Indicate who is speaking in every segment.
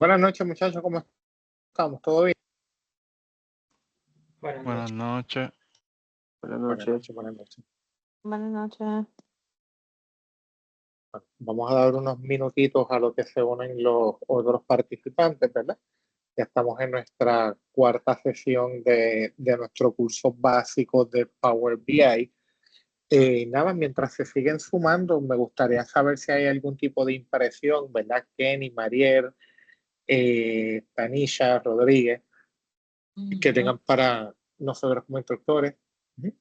Speaker 1: Buenas noches, muchachos, ¿cómo estamos? ¿Todo bien?
Speaker 2: Buenas
Speaker 3: Buenas
Speaker 2: noches.
Speaker 3: noches.
Speaker 4: Buenas
Speaker 1: Buenas
Speaker 4: noches.
Speaker 1: noches, buenas noches.
Speaker 5: Buenas noches.
Speaker 1: Bueno, vamos a dar unos minutitos a lo que se unen los otros participantes, ¿verdad? Ya estamos en nuestra cuarta sesión de nuestro curso básico de Power BI. Nada, mientras se siguen sumando, me gustaría saber si hay algún tipo de impresión, ¿verdad? Kenny, Mariel, Tanisha, Rodríguez, que tengan para nosotros como instructores. Ujú.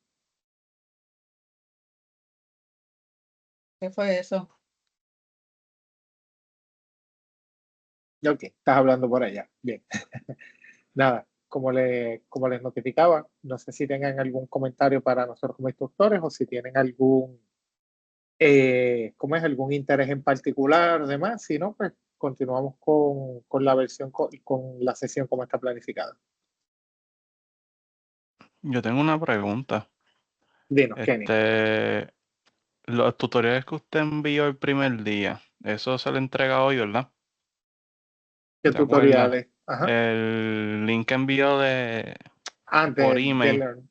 Speaker 5: ¿Qué fue eso?
Speaker 1: Ok, estás hablando por allá. Bien. Nada, como les notificaba, no sé si tengan algún comentario para nosotros como instructores o si tienen algún, algún interés en particular, demás. Si no, pues continuamos con la versión, con la sesión como está planificada.
Speaker 3: Yo tengo una pregunta.
Speaker 1: Dinos, Kenny.
Speaker 3: Los tutoriales que usted envió el primer día, eso se le entrega hoy, ¿verdad?
Speaker 1: ¿Qué
Speaker 3: ¿Te acuerdas?
Speaker 1: tutoriales? Ajá.
Speaker 3: El link que envió por
Speaker 1: Antes de
Speaker 3: email,
Speaker 1: Learn,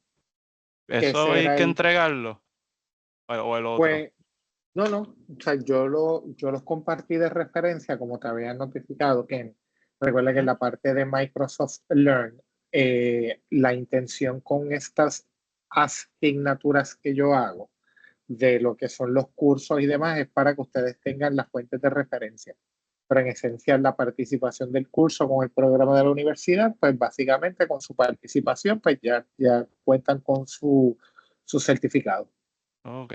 Speaker 1: que
Speaker 3: ¿eso
Speaker 1: ese
Speaker 3: hay
Speaker 1: era
Speaker 3: que
Speaker 1: el,
Speaker 3: entregarlo? ¿O el otro?
Speaker 1: pues, no, o sea, yo los compartí de referencia, como te había notificado, Kenny. Recuerda que en la parte de Microsoft Learn, la intención con estas asignaturas que yo hago, de lo que son los cursos y demás, es para que ustedes tengan las fuentes de referencia. Pero en esencia, la participación del curso con el programa de la universidad, pues básicamente con su participación, pues ya cuentan con su certificado.
Speaker 3: Ok.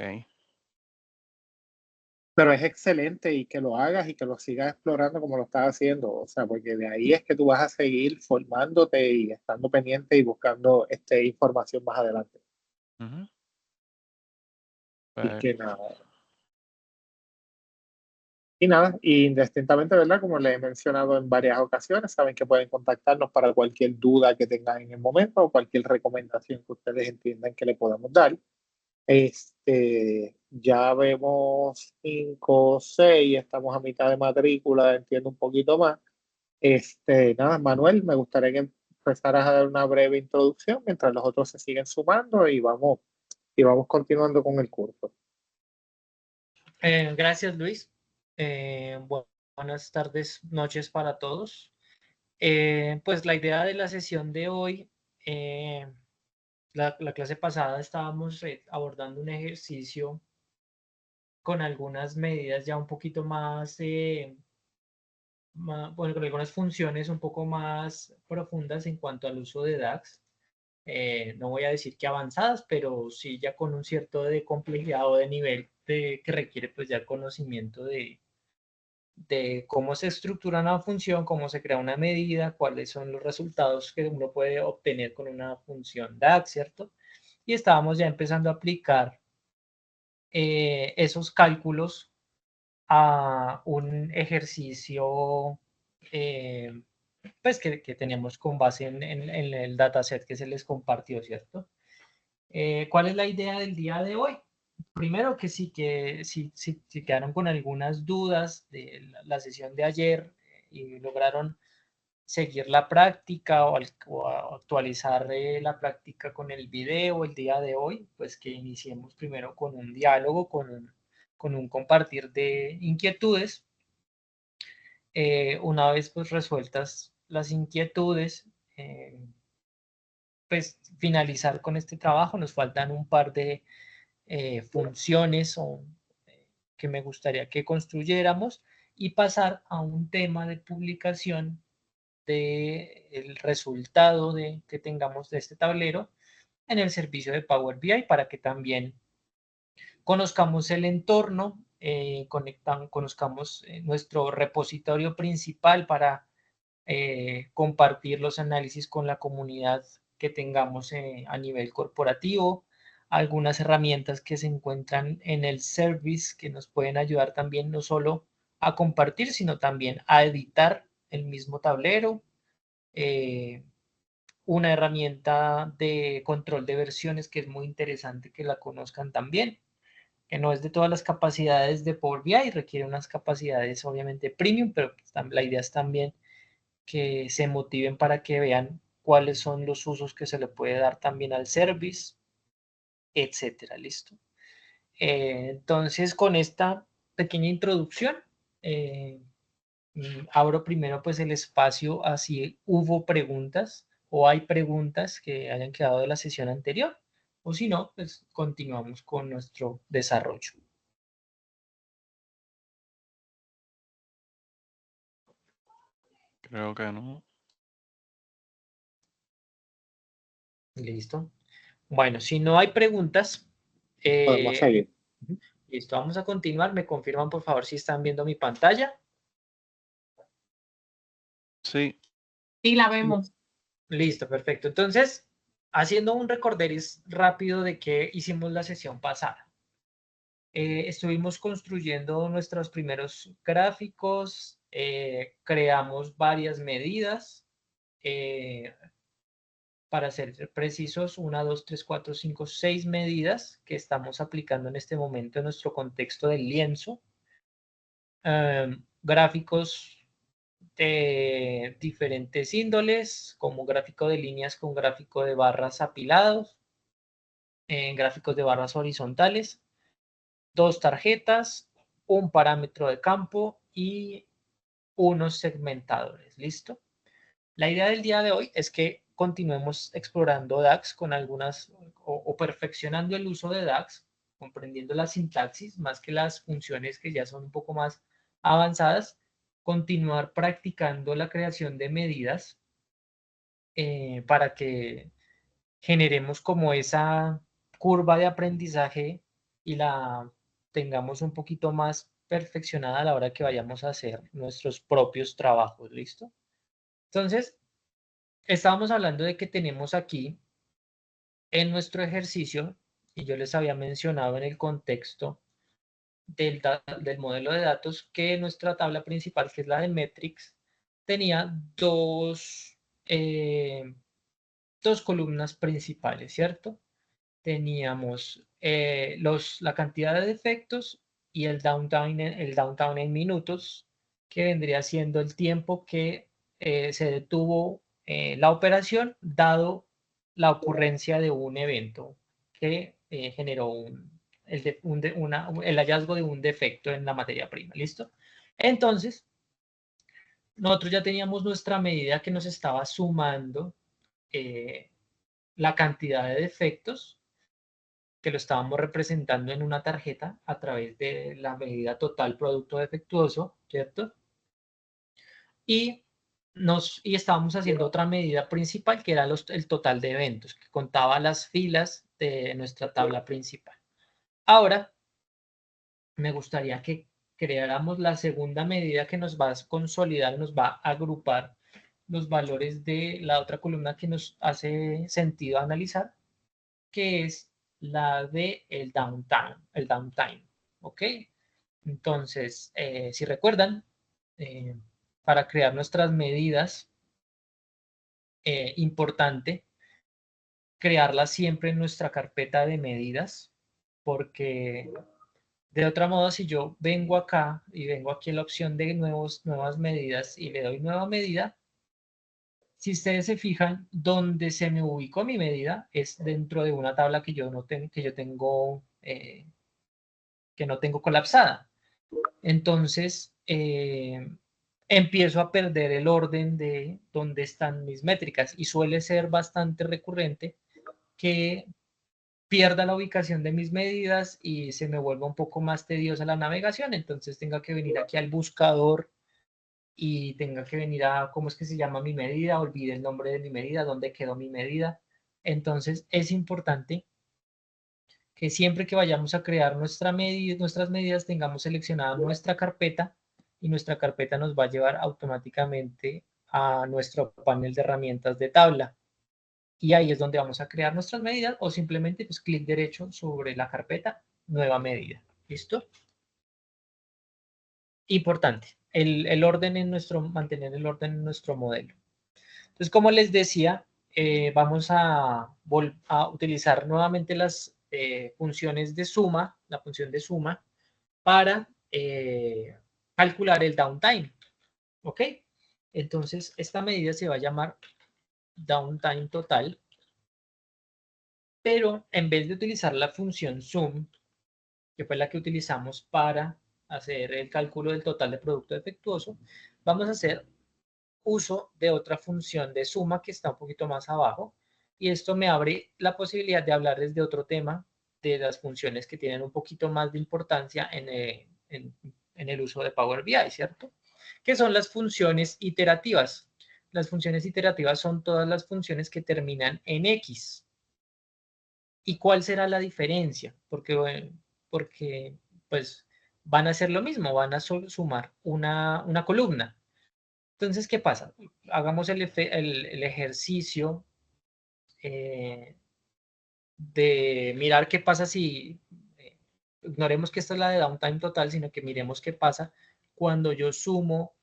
Speaker 1: Pero es excelente y que lo hagas y que lo sigas explorando como lo estás haciendo. O sea, porque de ahí es que tú vas a seguir formándote y estando pendiente y buscando información más adelante.
Speaker 3: Ujú.
Speaker 1: Y
Speaker 3: Pues,
Speaker 1: que nada. Y nada, y indistintamente, ¿verdad? Como les he mencionado en varias ocasiones, saben que pueden contactarnos para cualquier duda que tengan en el momento o cualquier recomendación que ustedes entiendan que le podamos dar. Ya vemos 5, 6, estamos a mitad de matrícula, entiendo un poquito más. Nada, Manuel, me gustaría que empezaras a dar una breve introducción mientras los otros se siguen sumando y vamos continuando con el curso.
Speaker 2: Gracias, Luis. Buenas tardes, noches para todos. Pues la idea de la sesión de hoy, la clase pasada estábamos abordando un ejercicio con algunas medidas ya un poquito más, bueno, con algunas funciones un poco más profundas en cuanto al uso de DAX. No voy a decir que avanzadas, pero sí ya con un cierto de complejidad o de nivel que requiere pues ya conocimiento de cómo se estructura una función, cómo se crea una medida, cuáles son los resultados que uno puede obtener con una función DAX, ¿cierto? Y estábamos ya empezando a aplicar esos cálculos a un ejercicio pues que tenemos con base en el dataset que se les compartió, ¿cierto? ¿Cuál es la idea del día de hoy? Primero que sí, si quedaron con algunas dudas de la sesión de ayer y lograron seguir la práctica o actualizar la práctica con el video el día de hoy, pues que iniciemos primero con un diálogo, con un compartir de inquietudes. Una vez pues resueltas las inquietudes, pues finalizar con este trabajo. Nos faltan un par de funciones que me gustaría que construyéramos y pasar a un tema de publicación del resultado que tengamos de este tablero en el servicio de Power BI para que también conozcamos el entorno, conozcamos nuestro repositorio principal para compartir los análisis con la comunidad que tengamos a nivel corporativo, algunas herramientas que se encuentran en el service que nos pueden ayudar también no solo a compartir, sino también a editar el mismo tablero, una herramienta de control de versiones que es muy interesante que la conozcan también, que no es de todas las capacidades de Power BI, requiere unas capacidades obviamente premium, pero la idea es también que se motiven para que vean cuáles son los usos que se le puede dar también al service, etcétera, ¿listo? Entonces, con esta pequeña introducción, abro primero pues el espacio a si hubo preguntas o hay preguntas que hayan quedado de la sesión anterior, o si no, pues continuamos con nuestro desarrollo.
Speaker 3: Creo que no.
Speaker 2: Listo. Bueno, si no hay preguntas,
Speaker 1: Podemos seguir.
Speaker 2: listo, vamos a continuar. Me confirman, por favor, si están viendo mi pantalla.
Speaker 3: Sí.
Speaker 5: Sí, la vemos.
Speaker 2: Listo, perfecto. Entonces, haciendo un recorderis rápido de qué hicimos la sesión pasada. Estuvimos construyendo nuestros primeros gráficos, creamos varias medidas. Para ser precisos, 1, 2, 3, 4, 5, 6 medidas que estamos aplicando en este momento en nuestro contexto del lienzo. Gráficos de diferentes índoles, como gráfico de líneas con gráfico de barras apilados, gráficos de barras horizontales, 2 tarjetas, un parámetro de campo y unos segmentadores. ¿Listo? La idea del día de hoy es que continuemos explorando DAX con algunas o perfeccionando el uso de DAX, comprendiendo la sintaxis más que las funciones que ya son un poco más avanzadas, continuar practicando la creación de medidas para que generemos como esa curva de aprendizaje y la tengamos un poquito más perfeccionada a la hora que vayamos a hacer nuestros propios trabajos. ¿Listo? Entonces, estábamos hablando de que tenemos aquí en nuestro ejercicio, y yo les había mencionado en el contexto del modelo de datos, que nuestra tabla principal, que es la de metrics, tenía dos columnas principales, ¿cierto? Teníamos la cantidad de defectos y el downtime en minutos, que vendría siendo el tiempo que se detuvo la operación, dado la ocurrencia de un evento que generó el hallazgo de un defecto en la materia prima. ¿Listo? Entonces, nosotros ya teníamos nuestra medida que nos estaba sumando la cantidad de defectos, que lo estábamos representando en una tarjeta a través de la medida total producto defectuoso, ¿cierto? Y estábamos haciendo otra medida principal, que era el total de eventos, que contaba las filas de nuestra tabla principal. Ahora, me gustaría que creáramos la segunda medida que nos va a consolidar, nos va a agrupar los valores de la otra columna que nos hace sentido analizar, que es la de el downtime, ¿ok? Entonces, si recuerdan, para crear nuestras medidas, importante crearlas siempre en nuestra carpeta de medidas, porque de otra modo, si yo vengo acá y vengo aquí en la opción de nuevas medidas y le doy nueva medida, si ustedes se fijan, donde se me ubicó mi medida es dentro de una tabla que yo no tengo, que no tengo colapsada. Entonces, empiezo a perder el orden de dónde están mis métricas y suele ser bastante recurrente que pierda la ubicación de mis medidas y se me vuelva un poco más tediosa la navegación. Entonces tenga que venir aquí al buscador y tenga que venir a, ¿cómo es que se llama mi medida? Olvide el nombre de mi medida, dónde quedó mi medida. Entonces es importante que siempre que vayamos a crear nuestras medidas tengamos seleccionada nuestra carpeta y nuestra carpeta nos va a llevar automáticamente a nuestro panel de herramientas de tabla. Y ahí es donde vamos a crear nuestras medidas o simplemente pues clic derecho sobre la carpeta, nueva medida. ¿Listo? Importante, mantener el orden en nuestro modelo. Entonces, como les decía, vamos a utilizar nuevamente las funciones de suma, la función de suma, para calcular el downtime. ¿Ok? Entonces, esta medida se va a llamar downtime total, pero en vez de utilizar la función sum, que fue la que utilizamos para hacer el cálculo del total de producto defectuoso, vamos a hacer uso de otra función de suma que está un poquito más abajo, y esto me abre la posibilidad de hablarles de otro tema, de las funciones que tienen un poquito más de importancia en el uso de Power BI, ¿cierto? Que son las funciones iterativas. Las funciones iterativas son todas las funciones que terminan en X. ¿Y cuál será la diferencia? Porque pues van a hacer lo mismo, van a sumar una columna. Entonces, ¿qué pasa? Hagamos el ejercicio de mirar qué pasa si, ignoremos que esta es la de downtime total, sino que miremos qué pasa cuando yo sumo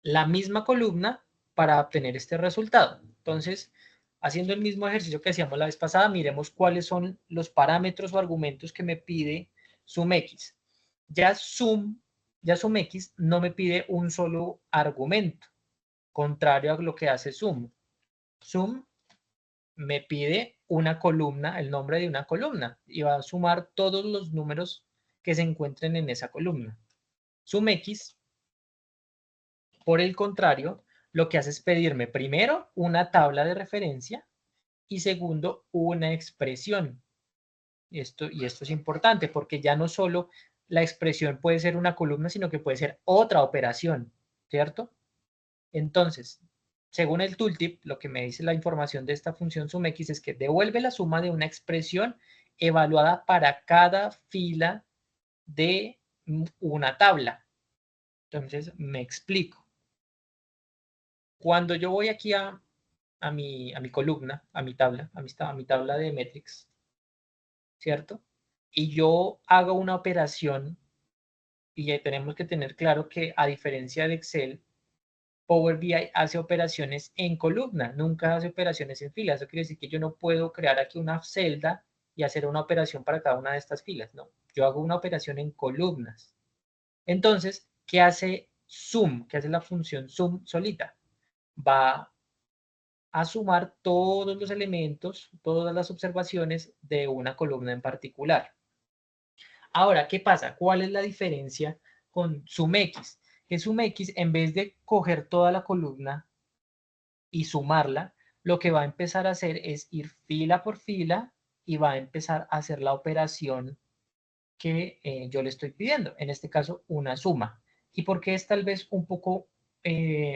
Speaker 2: la misma columna para obtener este resultado. Entonces, haciendo el mismo ejercicio que hacíamos la vez pasada, miremos cuáles son los parámetros o argumentos que me pide SumX. Ya SumX no me pide un solo argumento, contrario a lo que hace Sum. Sum me pide una columna, el nombre de una columna, y va a sumar todos los números que se encuentren en esa columna. SumX, por el contrario, lo que hace es pedirme primero una tabla de referencia y segundo una expresión. Y esto es importante porque ya no solo la expresión puede ser una columna, sino que puede ser otra operación, ¿cierto? Entonces, según el tooltip, lo que me dice la información de esta función SumX es que devuelve la suma de una expresión evaluada para cada fila de una tabla. Entonces, me explico. Cuando yo voy aquí a mi columna, a mi tabla de metrics, ¿cierto? Y yo hago una operación, y tenemos que tener claro que a diferencia de Excel, Power BI hace operaciones en columna, nunca hace operaciones en filas. Eso quiere decir que yo no puedo crear aquí una celda y hacer una operación para cada una de estas filas. No, yo hago una operación en columnas. Entonces, ¿qué hace sum? ¿Qué hace la función sum solita? Va a sumar todos los elementos, todas las observaciones de una columna en particular. Ahora, ¿qué pasa? ¿Cuál es la diferencia con SumX? Que SumX, en vez de coger toda la columna y sumarla, lo que va a empezar a hacer es ir fila por fila y va a empezar a hacer la operación que yo le estoy pidiendo. En este caso, una suma. ¿Y por qué es tal vez un poco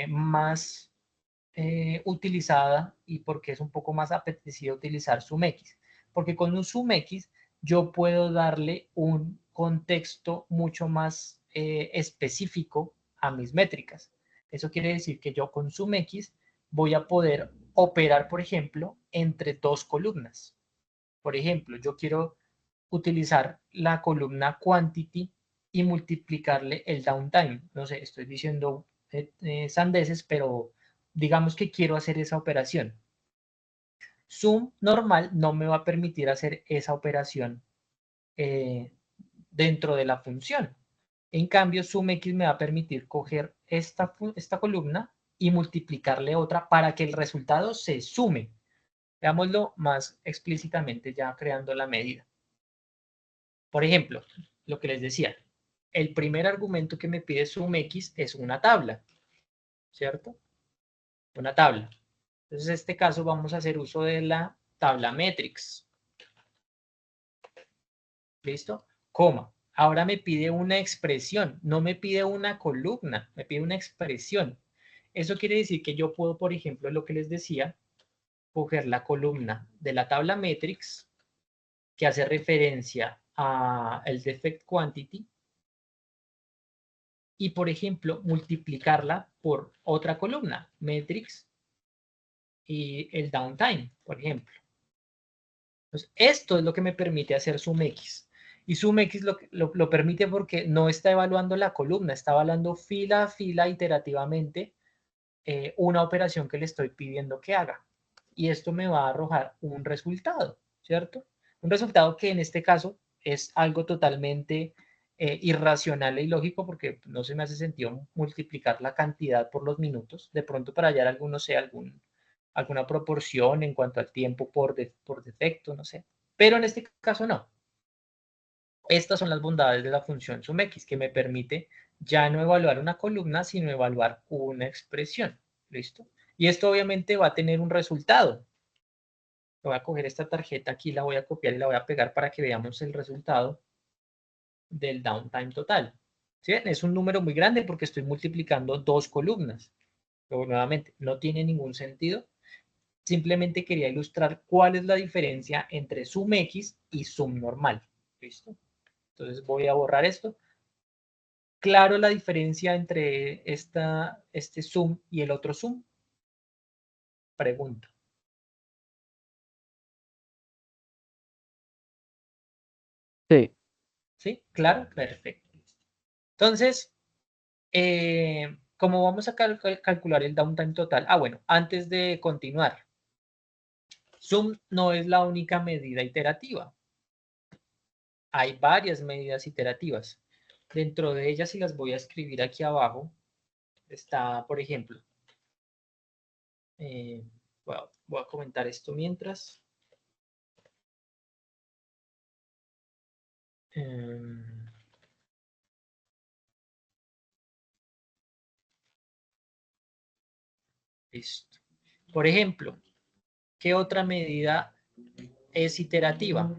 Speaker 2: más utilizada y porque es un poco más apetecido utilizar SumX? Porque con un SumX yo puedo darle un contexto mucho más específico a mis métricas. Eso quiere decir que yo con SumX voy a poder operar, por ejemplo, entre dos columnas. Por ejemplo, yo quiero utilizar la columna quantity y multiplicarle el downtime. No sé, estoy diciendo sandeces, pero digamos que quiero hacer esa operación. Sum normal no me va a permitir hacer esa operación dentro de la función. En cambio, SumX me va a permitir coger esta columna y multiplicarle otra para que el resultado se sume. Veámoslo más explícitamente ya creando la medida. Por ejemplo, lo que les decía, el primer argumento que me pide SumX es una tabla, ¿cierto? Una tabla. Entonces, en este caso vamos a hacer uso de la tabla metrics. ¿Listo? Coma. Ahora me pide una expresión, no me pide una columna, me pide una expresión. Eso quiere decir que yo puedo, por ejemplo, lo que les decía, coger la columna de la tabla metrics que hace referencia al defect quantity y, por ejemplo, multiplicarla por otra columna, metrics y el downtime, por ejemplo. Entonces, esto es lo que me permite hacer SumX. Y SumX lo permite porque no está evaluando la columna, está evaluando fila a fila iterativamente una operación que le estoy pidiendo que haga. Y esto me va a arrojar un resultado, ¿cierto? Un resultado que en este caso es algo totalmente irracional e ilógico porque no se me hace sentido multiplicar la cantidad por los minutos. De pronto para hallar alguno, sé, alguna proporción en cuanto al tiempo por defecto, no sé. Pero en este caso no. Estas son las bondades de la función sumx, que me permite ya no evaluar una columna, sino evaluar una expresión. ¿Listo? Y esto obviamente va a tener un resultado. Voy a coger esta tarjeta aquí, la voy a copiar y la voy a pegar para que veamos el resultado del downtime total. ¿Sí ven? Es un número muy grande porque estoy multiplicando dos columnas. Pero nuevamente, no tiene ningún sentido. Simplemente quería ilustrar cuál es la diferencia entre sumx y sum normal. ¿Listo? Entonces voy a borrar esto. Claro la diferencia entre este sum y el otro sum. Pregunta.
Speaker 4: Sí.
Speaker 2: ¿Sí? ¿Claro? Perfecto. Entonces, ¿cómo vamos a calcular el downtime total? Ah, bueno, antes de continuar. Sum no es la única medida iterativa. Hay varias medidas iterativas. Dentro de ellas, y las voy a escribir aquí abajo, está, por ejemplo, voy a comentar esto mientras. Listo. Por ejemplo, ¿qué otra medida es iterativa?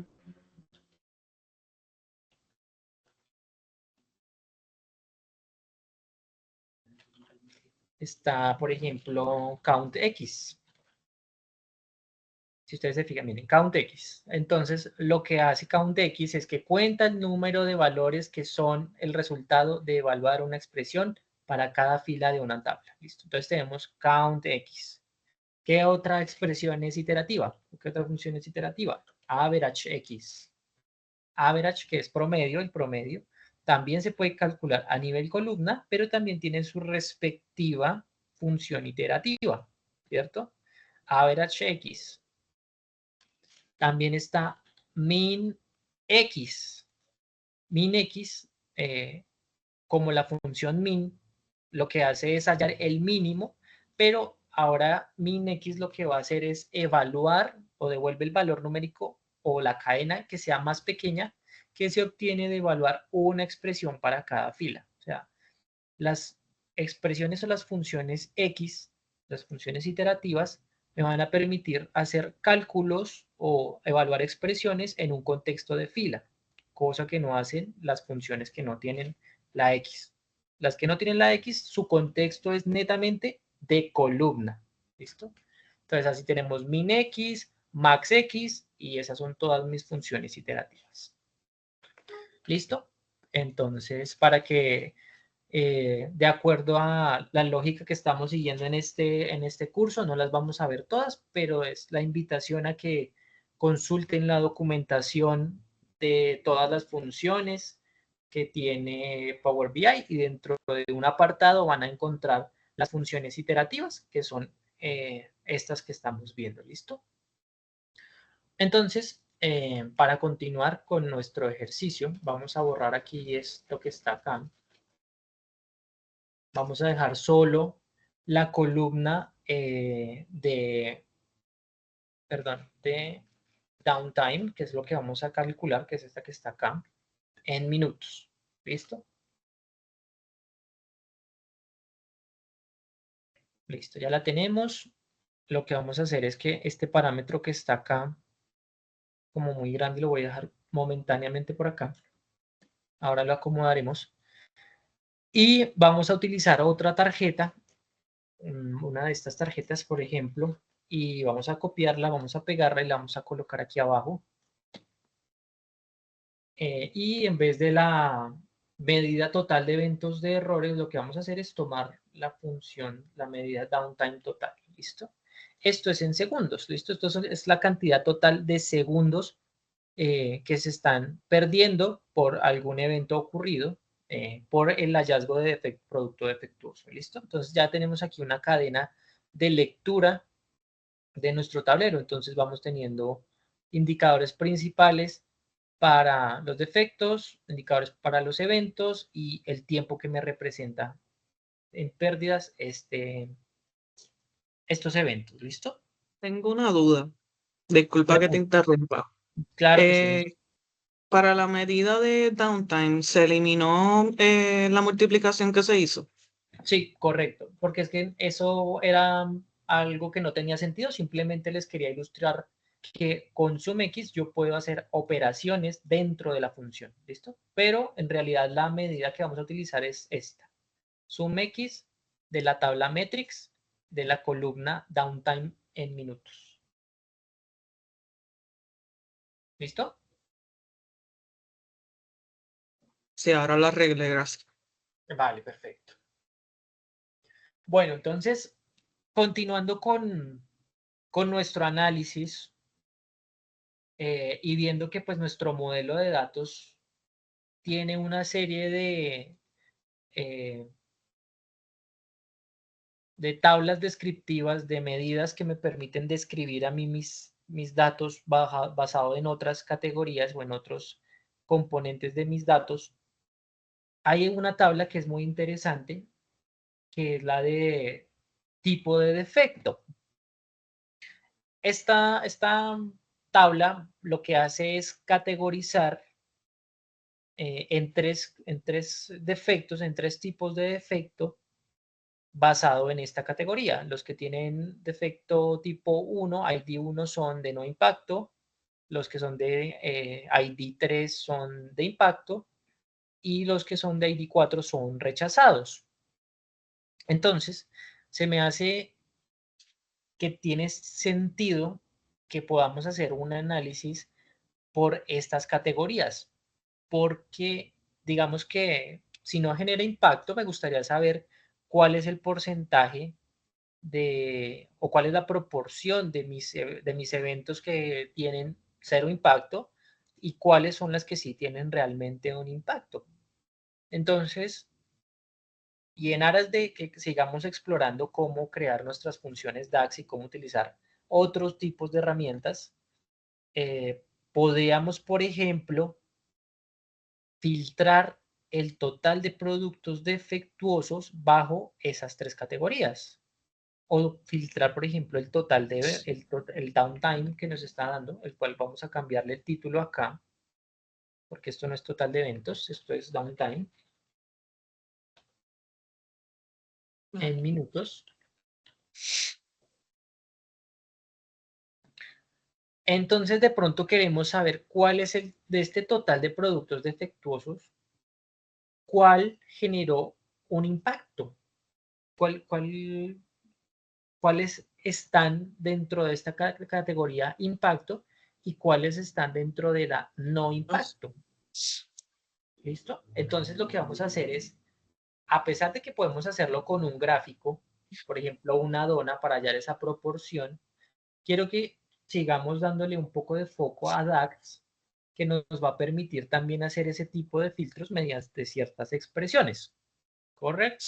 Speaker 2: Está, por ejemplo, CountX. Si ustedes se fijan, miren, CountX. Entonces, lo que hace CountX es que cuenta el número de valores que son el resultado de evaluar una expresión para cada fila de una tabla. ¿Listo? Entonces, tenemos CountX. ¿Qué otra expresión es iterativa? ¿Qué otra función es iterativa? AverageX. Average, que es promedio, el promedio, también se puede calcular a nivel columna, pero también tiene su respectiva función iterativa, ¿cierto? AverageX. También está MinX. MinX, como la función min, lo que hace es hallar el mínimo, pero ahora MinX lo que va a hacer es evaluar o devuelve el valor numérico o la cadena que sea más pequeña que se obtiene de evaluar una expresión para cada fila. O sea, las expresiones o las funciones X, las funciones iterativas, me van a permitir hacer cálculos o evaluar expresiones en un contexto de fila, cosa que no hacen las funciones que no tienen la X. Las que no tienen la X, su contexto es netamente de columna. ¿Listo? Entonces así tenemos minx, maxx y esas son todas mis funciones iterativas. ¿Listo? Entonces, para que de acuerdo a la lógica que estamos siguiendo en este curso, no las vamos a ver todas, pero es la invitación a que consulten la documentación de todas las funciones que tiene Power BI y dentro de un apartado van a encontrar las funciones iterativas, que son estas que estamos viendo, ¿listo? Entonces, para continuar con nuestro ejercicio, vamos a borrar aquí esto que está acá. Vamos a dejar solo la columna de downtime, que es lo que vamos a calcular, que es esta que está acá, en minutos. ¿Listo? Listo, ya la tenemos. Lo que vamos a hacer es que este parámetro que está acá, como muy grande, lo voy a dejar momentáneamente por acá. Ahora lo acomodaremos. Y vamos a utilizar otra tarjeta, una de estas tarjetas, por ejemplo, y vamos a copiarla, vamos a pegarla y la vamos a colocar aquí abajo. Y en vez de la medida total de eventos de errores, lo que vamos a hacer es tomar la función, la medida downtime total. ¿Listo? Esto es en segundos. ¿Listo? Esto es la cantidad total de segundos que se están perdiendo por algún evento ocurrido por el hallazgo de producto defectuoso. ¿Listo? Entonces ya tenemos aquí una cadena de lectura de nuestro tablero. Entonces vamos teniendo indicadores principales para los defectos, indicadores para los eventos y el tiempo que me representa en pérdidas estos eventos. ¿Listo?
Speaker 5: Tengo una duda. Disculpa que te interrumpa.
Speaker 2: Claro que sí.
Speaker 5: Para la medida de downtime, ¿se eliminó la multiplicación que se hizo?
Speaker 2: Sí, correcto, porque es que eso era algo que no tenía sentido, simplemente les quería ilustrar que con SumX yo puedo hacer operaciones dentro de la función, ¿listo? Pero en realidad la medida que vamos a utilizar es esta, SumX de la tabla metrics de la columna downtime en minutos. ¿Listo?
Speaker 5: Sí, ahora lo arreglé, gracias.
Speaker 2: Vale, perfecto. Bueno, entonces, continuando con nuestro análisis y viendo que pues nuestro modelo de datos tiene una serie de tablas descriptivas, de medidas que me permiten describir a mí mis datos basado en otras categorías o en otros componentes de mis datos. Hay una tabla que es muy interesante, que es la de tipo de defecto. Esta tabla lo que hace es categorizar en tres defectos, en tres tipos de defecto basado en esta categoría. Los que tienen defecto tipo 1, ID 1 son de no impacto, los que son de ID 3 son de impacto y los que son de ID 4 son rechazados. Entonces, se me hace que tiene sentido que podamos hacer un análisis por estas categorías, porque digamos que si no genera impacto, me gustaría saber cuál es el porcentaje o cuál es la proporción de mis eventos que tienen cero impacto y cuáles son las que sí tienen realmente un impacto. Entonces, y en aras de que sigamos explorando cómo crear nuestras funciones DAX y cómo utilizar otros tipos de herramientas, podríamos, por ejemplo, filtrar el total de productos defectuosos bajo esas tres categorías. O filtrar, por ejemplo, el total de el downtime que nos está dando, el cual vamos a cambiarle el título acá, porque esto no es total de eventos, esto es downtime en minutos. Entonces, de pronto queremos saber cuál es de este total de productos defectuosos, cuál generó un impacto, cuáles están dentro de esta categoría impacto y cuáles están dentro de la no impacto. ¿Listo? Entonces lo que vamos a hacer es, a pesar de que podemos hacerlo con un gráfico, por ejemplo, una dona para hallar esa proporción, quiero que sigamos dándole un poco de foco a DAX, que nos va a permitir también hacer ese tipo de filtros mediante ciertas expresiones. ¿Correcto?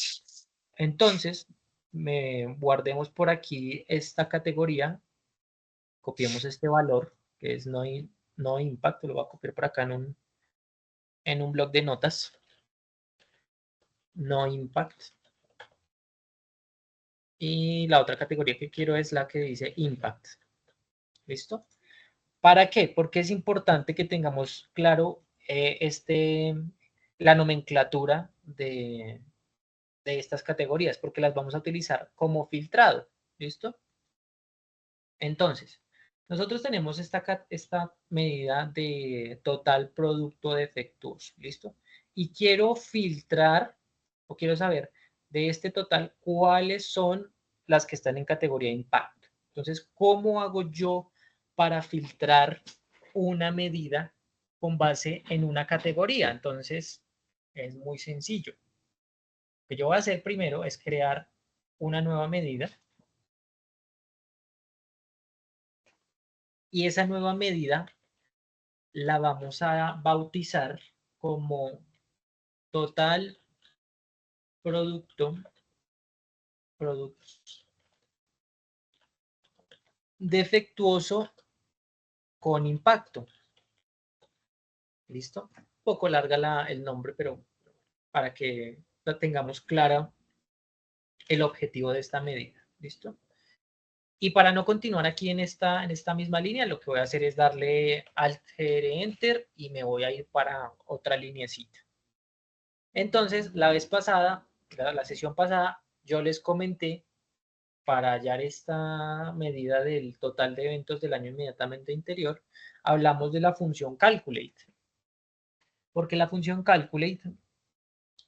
Speaker 2: Entonces, guardemos por aquí esta categoría, copiemos este valor, que es no impact, lo voy a copiar por acá en un bloc de notas. No impact. Y la otra categoría que quiero es la que dice impact. ¿Listo? ¿Para qué? Porque es importante que tengamos claro la nomenclatura de estas categorías, porque las vamos a utilizar como filtrado. ¿Listo? Entonces, nosotros tenemos esta medida de total producto defectuoso. ¿Listo? Y quiero filtrar o quiero saber de este total cuáles son las que están en categoría de impacto. Entonces, ¿cómo hago yo para filtrar una medida con base en una categoría? Entonces, es muy sencillo. Lo que yo voy a hacer primero es crear una nueva medida. Y esa nueva medida la vamos a bautizar como total producto defectuoso con impacto. ¿Listo? Un poco larga el nombre, pero para que la tengamos clara el objetivo de esta medida. ¿Listo? Y para no continuar aquí en esta misma línea, lo que voy a hacer es darle Alt Enter y me voy a ir para otra lineecita. Entonces, la vez pasada, la sesión pasada, yo les comenté para hallar esta medida del total de eventos del año inmediatamente anterior, hablamos de la función calculate. Porque la función calculate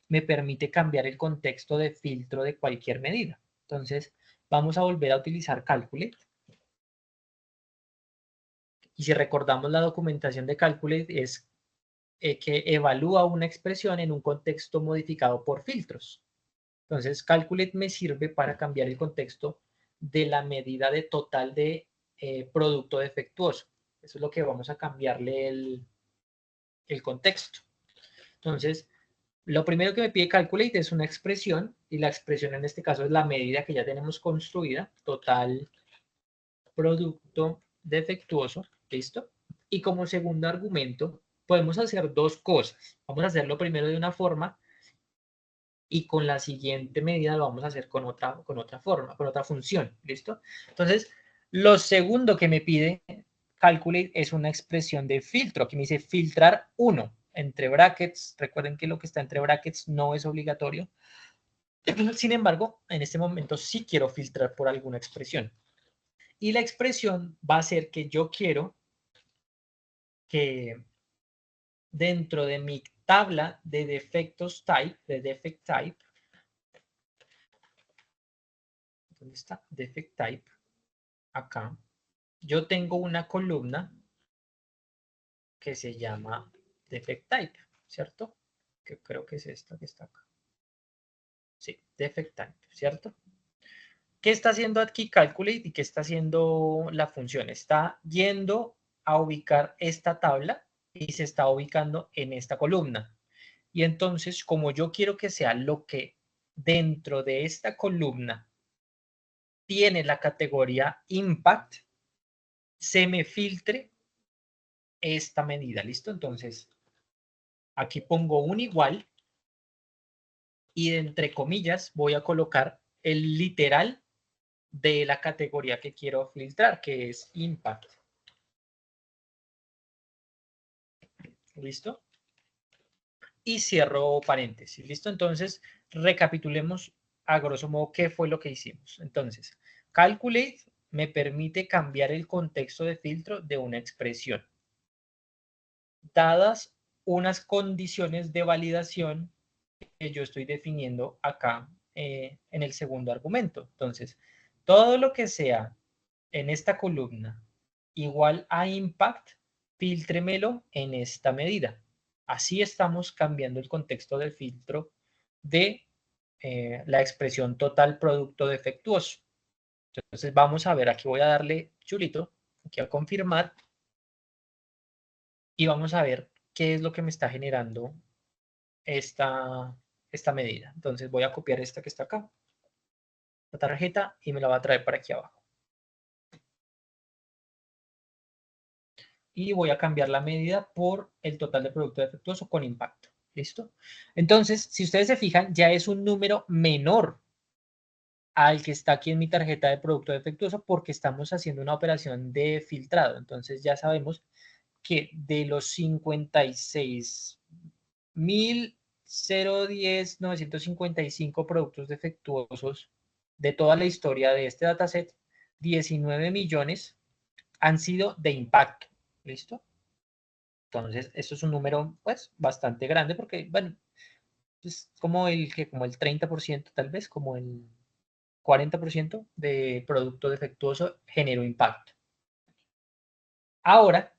Speaker 2: me permite cambiar el contexto de filtro de cualquier medida. Entonces, vamos a volver a utilizar calculate. Y si recordamos la documentación de calculate es que evalúa una expresión en un contexto modificado por filtros. Entonces, calculate me sirve para cambiar el contexto de la medida de total de producto defectuoso. Eso es lo que vamos a cambiarle el contexto. Entonces, lo primero que me pide calculate es una expresión, y la expresión en este caso es la medida que ya tenemos construida, total producto defectuoso, ¿listo? Y como segundo argumento, podemos hacer dos cosas. Vamos a hacerlo primero de una forma y con la siguiente medida lo vamos a hacer con otra forma, con otra función, ¿listo? Entonces, lo segundo que me pide calculate es una expresión de filtro. Aquí me dice filtrar 1 entre brackets. Recuerden que lo que está entre brackets no es obligatorio. Sin embargo, en este momento sí quiero filtrar por alguna expresión. Y la expresión va a ser que yo quiero que dentro de mi tabla de defectos type, de defect type, ¿dónde está? Defect type, acá, yo tengo una columna que se llama defect type, ¿cierto? Que creo que es esta que está acá. Sí, defect type, ¿cierto? ¿Qué está haciendo aquí calculate y qué está haciendo la función? Está yendo a ubicar esta tabla y se está ubicando en esta columna. Y entonces, como yo quiero que sea lo que dentro de esta columna tiene la categoría impact, se me filtre esta medida, ¿listo? Entonces, aquí pongo un igual y entre comillas voy a colocar el literal de la categoría que quiero filtrar, que es impact. ¿Listo? Y cierro paréntesis. ¿Listo? Entonces, recapitulemos a grosso modo qué fue lo que hicimos. Entonces, calculate me permite cambiar el contexto de filtro de una expresión, dadas unas condiciones de validación que yo estoy definiendo acá en el segundo argumento. Entonces, todo lo que sea en esta columna igual a impact, filtremelo en esta medida. Así estamos cambiando el contexto del filtro de la expresión total producto defectuoso. Entonces vamos a ver, aquí voy a darle chulito, aquí a confirmar, y vamos a ver qué es lo que me está generando esta medida. Entonces voy a copiar esta que está acá, la tarjeta, y me la va a traer para aquí abajo. Y voy a cambiar la medida por el total de producto defectuoso con impacto. ¿Listo? Entonces, si ustedes se fijan, ya es un número menor al que está aquí en mi tarjeta de producto defectuoso porque estamos haciendo una operación de filtrado. Entonces ya sabemos que de los 56.010.955 productos defectuosos de toda la historia de este dataset, 19 millones han sido de impacto. ¿Listo? Entonces, esto es un número, pues, bastante grande porque, bueno, es como el 30%, tal vez, como el 40% de producto defectuoso generó impacto. Ahora,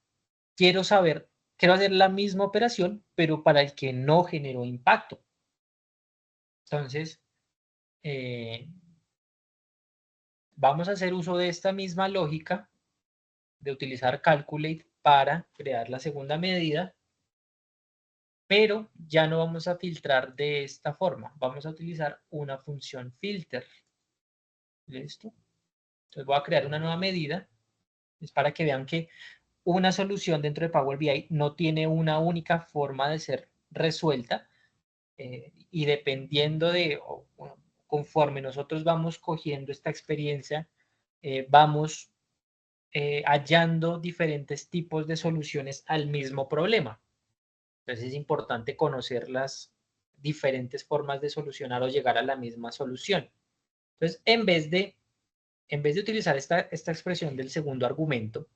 Speaker 2: quiero hacer la misma operación, pero para el que no generó impacto. Entonces, vamos a hacer uso de esta misma lógica de utilizar calculate para crear la segunda medida, pero ya no vamos a filtrar de esta forma. Vamos a utilizar una función filter. ¿Listo? Entonces voy a crear una nueva medida. Es para que vean que una solución dentro de Power BI no tiene una única forma de ser resuelta, y dependiendo de, bueno, conforme nosotros vamos cogiendo esta experiencia, vamos hallando diferentes tipos de soluciones al mismo problema. Entonces es importante conocer las diferentes formas de solucionar o llegar a la misma solución. Entonces, en vez de utilizar esta expresión del segundo argumento,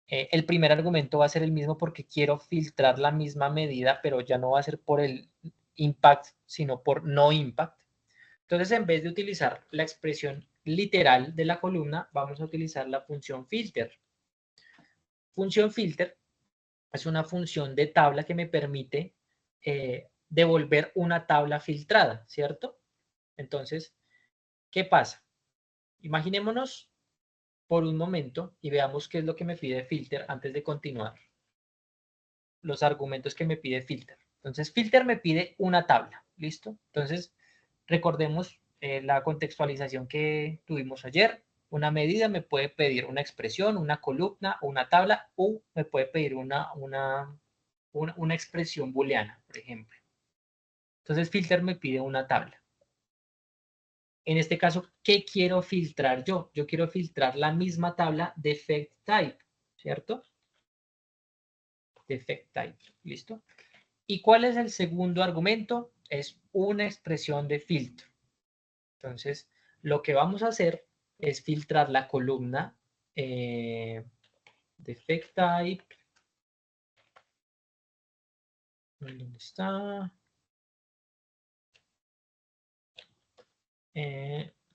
Speaker 2: el primer argumento va a ser el mismo porque quiero filtrar la misma medida, pero ya no va a ser por el impact, sino por no impact. Entonces, en vez de utilizar la expresión literal de la columna, vamos a utilizar la función filter. Función filter es una función de tabla que me permite devolver una tabla filtrada, ¿cierto? Entonces, ¿qué pasa? Imaginémonos por un momento y veamos qué es lo que me pide filter antes de continuar. Los argumentos que me pide filter. Entonces, filter me pide una tabla, ¿listo? Entonces, recordemos la contextualización que tuvimos ayer. Una medida me puede pedir una expresión, una columna, una tabla, o me puede pedir una expresión booleana, por ejemplo. Entonces, filter me pide una tabla. En este caso, ¿qué quiero filtrar yo? Yo quiero filtrar la misma tabla defect type, ¿cierto? Defect type, ¿listo? ¿Y cuál es el segundo argumento? Es una expresión de filtro. Entonces, lo que vamos a hacer es filtrar la columna defect type. ¿Dónde está?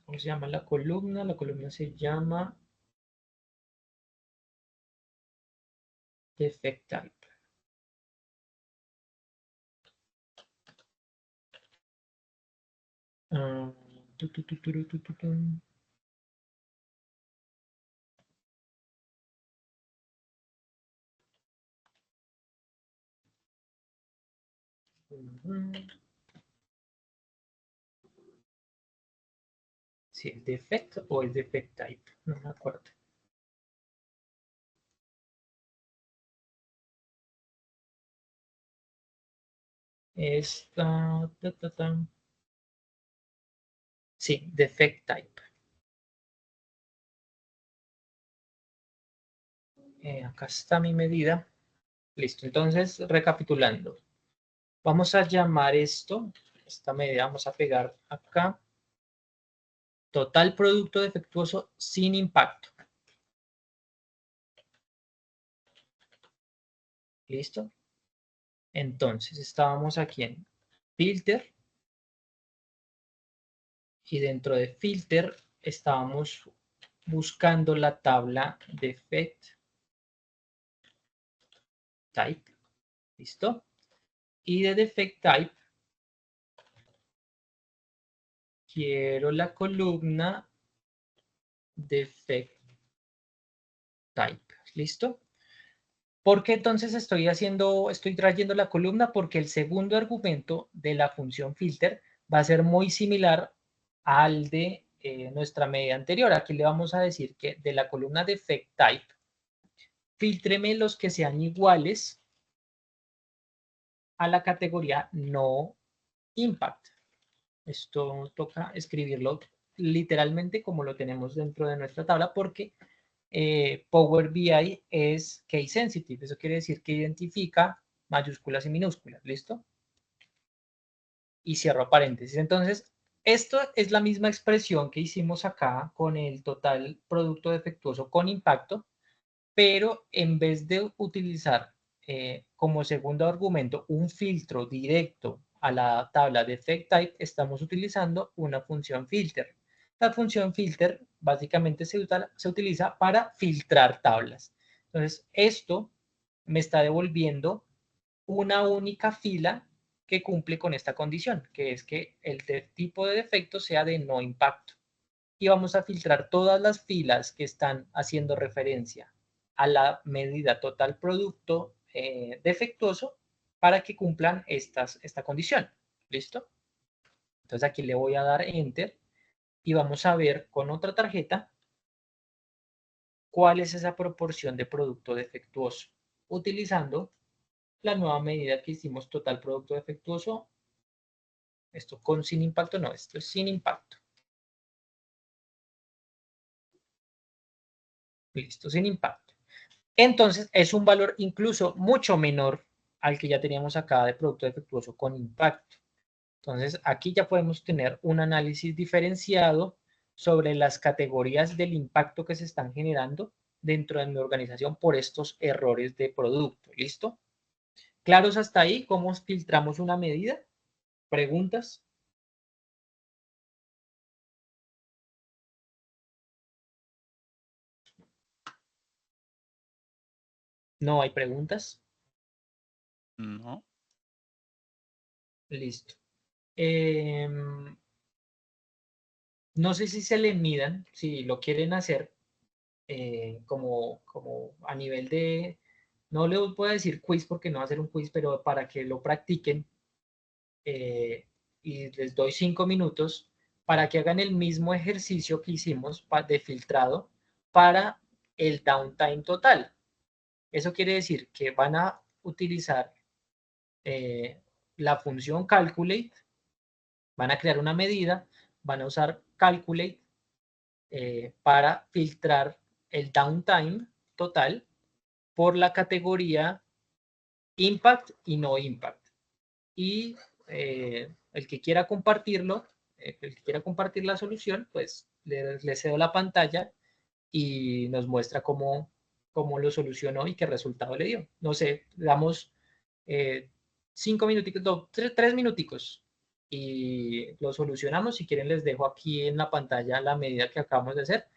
Speaker 2: ¿Cómo se llama la columna? La columna se llama defect type. Si es defect o es defect type, no me acuerdo. Esta, sí, defect type. Acá está mi medida. Listo, entonces recapitulando. Vamos a llamar esta medida vamos a pegar acá. Total producto defectuoso sin impacto. ¿Listo? Entonces estábamos aquí en filter. Y dentro de filter estábamos buscando la tabla defect type. ¿Listo? Y de defect type quiero la columna defect type. ¿Listo? ¿Por qué entonces estoy trayendo la columna? Porque el segundo argumento de la función filter va a ser muy similar al de nuestra medida anterior. Aquí le vamos a decir que de la columna defect type, filtreme los que sean iguales a la categoría no impact. Esto toca escribirlo literalmente como lo tenemos dentro de nuestra tabla porque Power BI es case sensitive. Eso quiere decir que identifica mayúsculas y minúsculas. ¿Listo? Y cierro paréntesis. Entonces, esto es la misma expresión que hicimos acá con el total producto defectuoso con impacto, pero en vez de utilizar como segundo argumento un filtro directo a la tabla defect type, estamos utilizando una función filter. La función filter básicamente se utiliza para filtrar tablas. Entonces, esto me está devolviendo una única fila que cumple con esta condición, que es que el tipo de defecto sea de no impacto. Y vamos a filtrar todas las filas que están haciendo referencia a la medida total producto defectuoso para que cumplan esta condición. ¿Listo? Entonces aquí le voy a dar Enter y vamos a ver con otra tarjeta cuál es esa proporción de producto defectuoso, utilizando la nueva medida que hicimos, total producto defectuoso. Esto con sin impacto, no, esto es sin impacto. Listo, sin impacto. Entonces, es un valor incluso mucho menor al que ya teníamos acá de producto defectuoso con impacto. Entonces, aquí ya podemos tener un análisis diferenciado sobre las categorías del impacto que se están generando dentro de mi organización por estos errores de producto. ¿Listo? ¿Claros hasta ahí? ¿Cómo filtramos una medida? ¿Preguntas? ¿No hay preguntas?
Speaker 3: No.
Speaker 2: Listo. No sé si se le midan, si lo quieren hacer como a nivel de, no le voy a decir quiz porque no va a ser un quiz, pero para que lo practiquen y les doy 5 minutos para que hagan el mismo ejercicio que hicimos de filtrado para el downtime total. Eso quiere decir que van a utilizar la función calculate, van a crear una medida, van a usar calculate para filtrar el downtime total por la categoría impact y no impact. Y el que quiera compartirlo, el que quiera compartir la solución, pues le cedo la pantalla y nos muestra cómo lo solucionó y qué resultado le dio. No sé, damos 5 minuticos, no, 3 minuticos y lo solucionamos. Si quieren les dejo aquí en la pantalla la medida que acabamos de hacer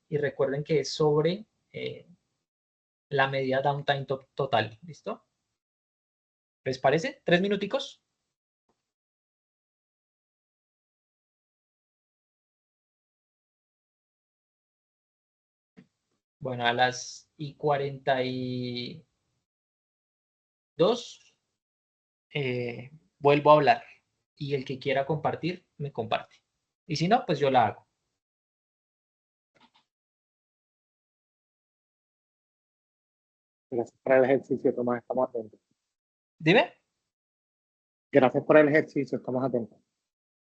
Speaker 2: y recuerden que es sobre la medida downtime total. ¿Listo? ¿Les parece? 3 minuticos. Bueno, a las y 42 vuelvo a hablar y el que quiera compartir, me comparte. Y si no, pues yo la hago.
Speaker 1: Gracias por el ejercicio, Tomás, estamos atentos.
Speaker 2: Dime.
Speaker 1: Gracias por el ejercicio, estamos atentos.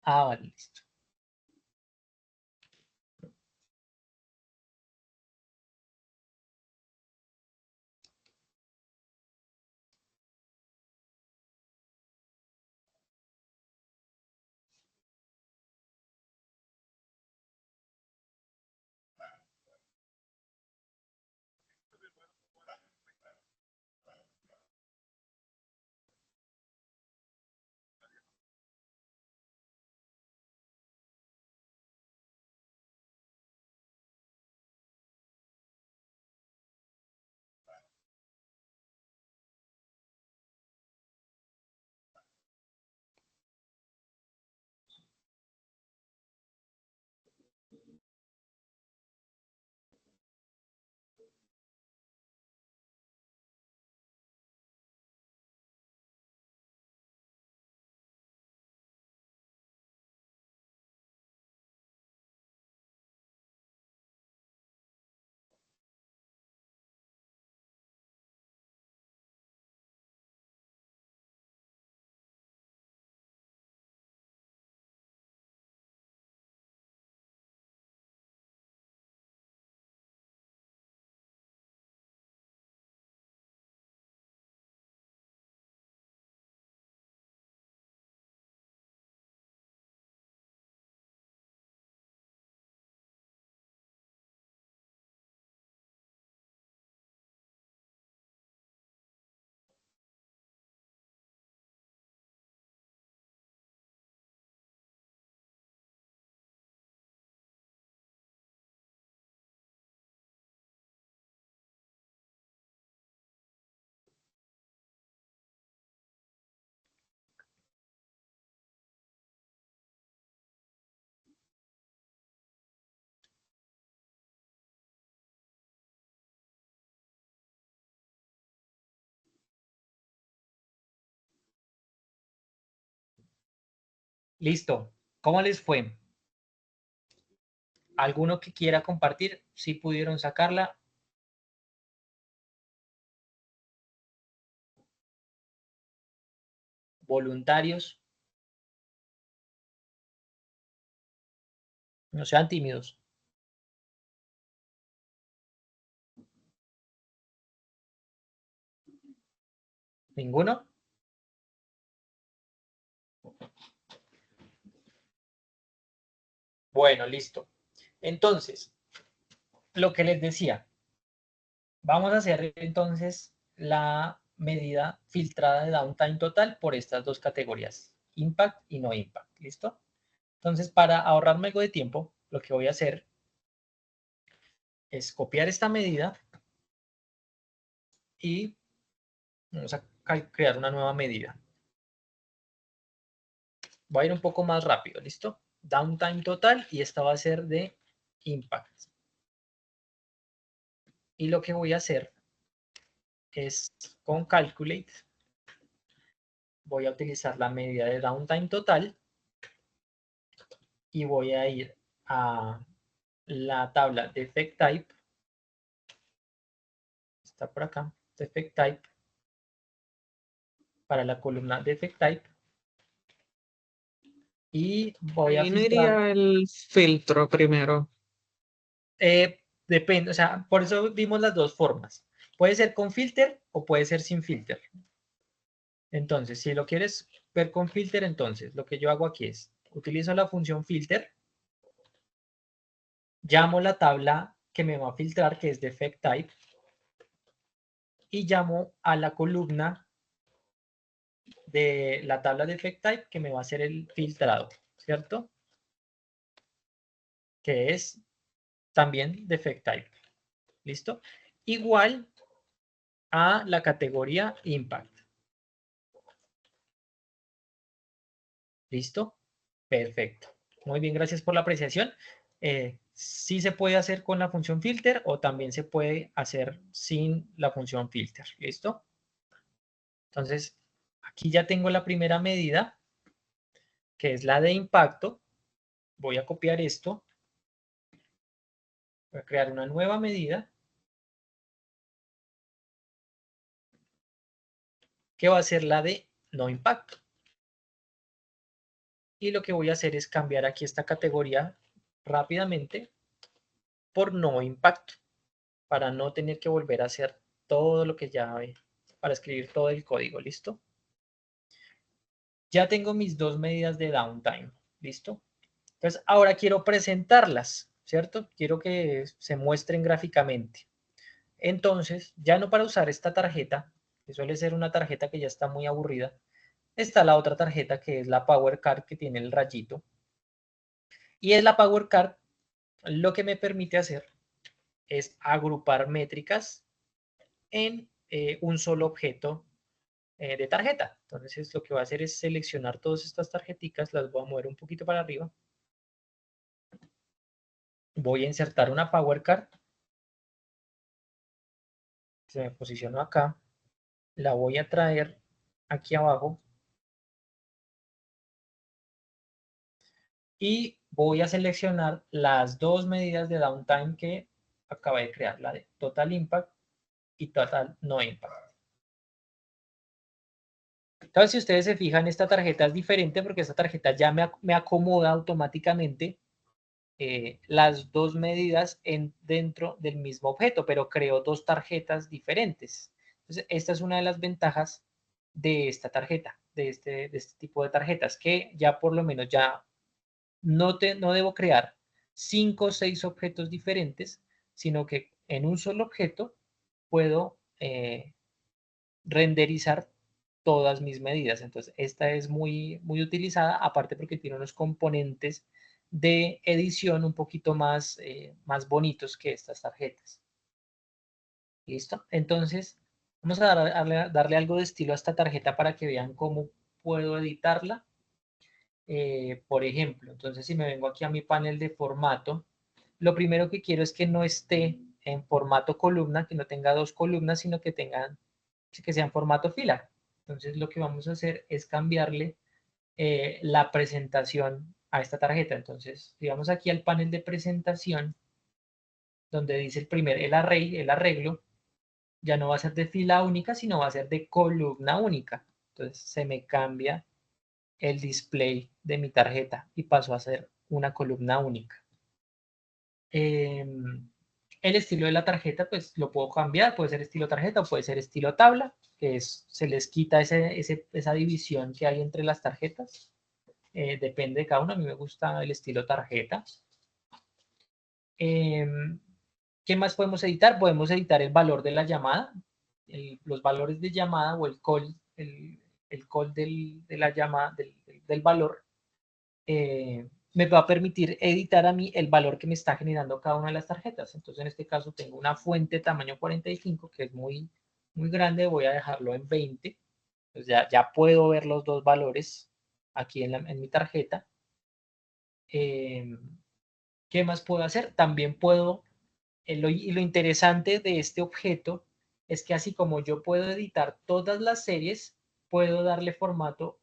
Speaker 2: Ah, vale, listo. Listo. ¿Cómo les fue? ¿Alguno que quiera compartir? ¿Sí pudieron sacarla? voluntarios. No sean tímidos. ¿Ninguno? Bueno, listo. Entonces, lo que les decía, vamos a hacer entonces la medida filtrada de downtime total por estas dos categorías, impact y no impact, ¿listo? Entonces, para ahorrarme algo de tiempo, lo que voy a hacer es copiar esta medida y vamos a crear una nueva medida. Voy a ir un poco más rápido, ¿listo? Downtime total y esta va a ser de impact. Y lo que voy a hacer es con calculate, voy a utilizar la medida de downtime total y voy a ir a la tabla defect type, está por acá, defect type, para la columna defect type, y voy a
Speaker 5: Ahí no
Speaker 2: filtrar.
Speaker 5: iría el filtro primero.
Speaker 2: Depende, o sea, por eso vimos las dos formas. Puede ser con filter o puede ser sin filter. Entonces, si lo quieres ver con filter, entonces lo que yo hago aquí es, utilizo la función filter, llamo la tabla que me va a filtrar, que es defect type, y llamo a la columna de la tabla defect type que me va a hacer el filtrado, ¿cierto? Que es también defect type. ¿Listo? Igual a la categoría impact. ¿Listo? Perfecto. Muy bien, gracias por la apreciación. Sí se puede hacer con la función filter o también se puede hacer sin la función filter. ¿Listo? Entonces, aquí ya tengo la primera medida, que es la de impacto. Voy a copiar esto. Voy a crear una nueva medida, que va a ser la de no impacto. Y lo que voy a hacer es cambiar aquí esta categoría rápidamente por no impacto, para no tener que volver a hacer todo lo que ya ve, para escribir todo el código, ¿listo? Ya tengo mis dos medidas de downtime, ¿listo? Entonces, ahora quiero presentarlas, ¿cierto? Quiero que se muestren gráficamente. Entonces, ya no para usar esta tarjeta, que suele ser una tarjeta que ya está muy aburrida, está la otra tarjeta que es la Power Card, que tiene el rayito. Y es la Power Card, lo que me permite hacer es agrupar métricas en un solo objeto de tarjeta. Entonces lo que voy a hacer es seleccionar todas estas tarjeticas, las voy a mover un poquito para arriba. Voy a insertar una Power Card. Se me posicionó acá. La voy a traer aquí abajo. Y voy a seleccionar las dos medidas de downtime que acabé de crear, la de Total Impact y Total No Impact. Entonces, si ustedes se fijan, esta tarjeta es diferente porque esta tarjeta ya me acomoda automáticamente las dos medidas dentro del mismo objeto, pero creo dos tarjetas diferentes. Entonces, esta es una de las ventajas de esta tarjeta, de este tipo de tarjetas, que ya por lo menos ya no debo crear 5 o 6 objetos diferentes, sino que en un solo objeto puedo renderizar todas mis medidas. Entonces, esta es muy utilizada, aparte porque tiene unos componentes de edición un poquito más, más bonitos que estas tarjetas. ¿Listo? Entonces, vamos a darle algo de estilo a esta tarjeta para que vean cómo puedo editarla. Por ejemplo, entonces si me vengo aquí a mi panel de formato, lo primero que quiero es que no esté en formato columna, que no tenga dos columnas, sino que sea en formato fila. Entonces lo que vamos a hacer es cambiarle la presentación a esta tarjeta. Entonces, digamos aquí al panel de presentación, donde dice el array, el arreglo, ya no va a ser de fila única, sino va a ser de columna única. Entonces se me cambia el display de mi tarjeta y pasó a ser una columna única. El estilo de la tarjeta, pues lo puedo cambiar, puede ser estilo tarjeta o puede ser estilo tabla, que es, se les quita esa división que hay entre las tarjetas. Depende de cada uno, a mí me gusta el estilo tarjeta. ¿Qué más podemos editar? Podemos editar el valor de la llamada, los valores de llamada o el call, el call de la llamada, del valor. Me va a permitir editar a mí el valor que me está generando cada una de las tarjetas. Entonces, en este caso, tengo una fuente tamaño 45, que es muy grande. Voy a dejarlo en 20. Entonces, ya puedo ver los dos valores aquí en mi tarjeta. ¿Qué más puedo hacer? También puedo, y lo interesante de este objeto es que así como yo puedo editar todas las series, puedo darle formato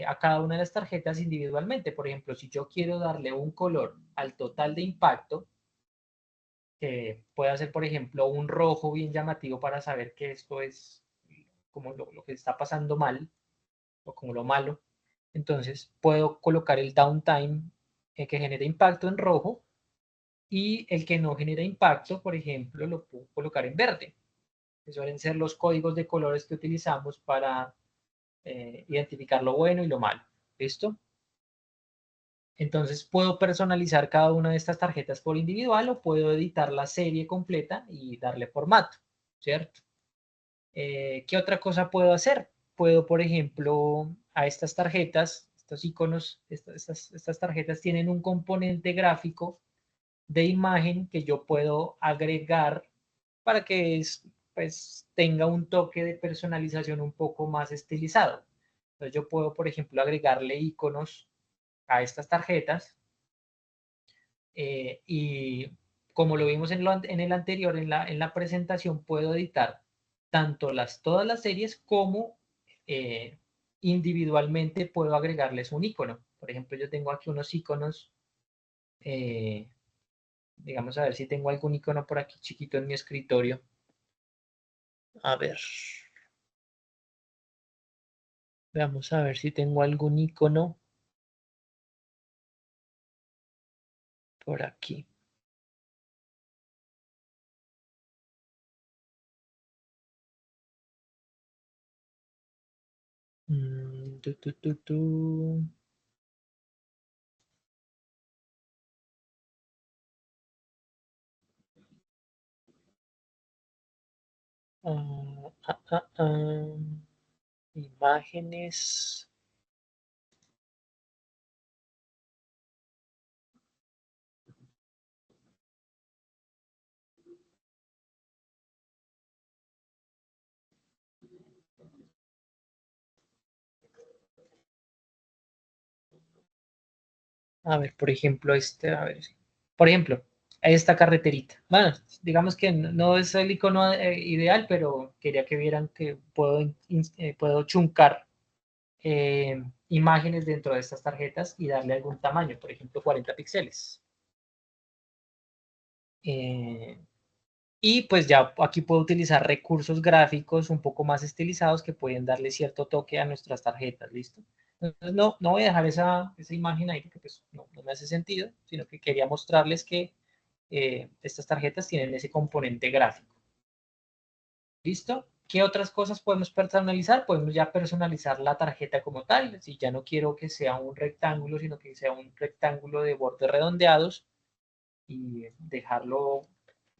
Speaker 2: a cada una de las tarjetas individualmente. Por ejemplo, si yo quiero darle un color al total de impacto, puedo hacer, por ejemplo, un rojo bien llamativo para saber que esto es como lo que está pasando mal o como lo malo. Entonces, puedo colocar el downtime que genera impacto en rojo y el que no genera impacto, por ejemplo, lo puedo colocar en verde. Que suelen ser los códigos de colores que utilizamos para identificar lo bueno y lo malo. ¿Listo? Entonces puedo personalizar cada una de estas tarjetas por individual o puedo editar la serie completa y darle formato, ¿cierto? ¿Qué otra cosa puedo hacer? Puedo, por ejemplo, a estas tarjetas, estos iconos, estas tarjetas tienen un componente gráfico de imagen que yo puedo agregar para que pues, tenga un toque de personalización un poco más estilizado. Entonces yo puedo, por ejemplo, agregarle iconos a estas tarjetas y como lo vimos en el anterior, en la presentación, puedo editar tanto todas las series como individualmente puedo agregarles un icono. Por ejemplo, yo tengo aquí unos iconos, digamos a ver si tengo algún icono por aquí chiquito en mi escritorio. A ver. Vamos a ver si tengo algún icono por aquí. Tu. Imágenes. A ver, por ejemplo, a ver, por ejemplo, esta carreterita. Bueno, digamos que no es el icono ideal, pero quería que vieran que puedo chuncar imágenes dentro de estas tarjetas y darle algún tamaño, por ejemplo, 40 píxeles. Y pues ya aquí puedo utilizar recursos gráficos un poco más estilizados que pueden darle cierto toque a nuestras tarjetas, ¿listo? Entonces no voy a dejar esa imagen ahí porque pues no me hace sentido, sino que quería mostrarles que estas tarjetas tienen ese componente gráfico. ¿Listo? ¿Qué otras cosas podemos personalizar? Podemos ya personalizar la tarjeta como tal. Si ya no quiero que sea un rectángulo, sino que sea un rectángulo de bordes redondeados y dejarlo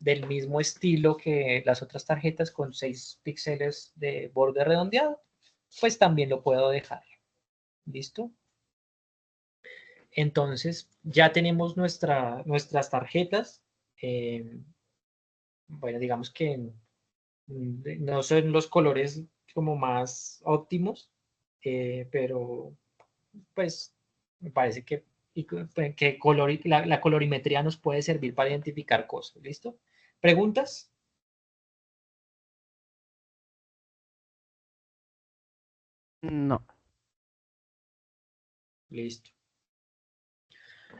Speaker 2: del mismo estilo que las otras tarjetas con 6 píxeles de borde redondeado, pues también lo puedo dejar. ¿Listo? Entonces, ya tenemos nuestras tarjetas. Bueno, digamos que no son los colores como más óptimos, pero pues me parece que la colorimetría nos puede servir para identificar cosas. ¿Listo? ¿Preguntas?
Speaker 4: No.
Speaker 2: Listo.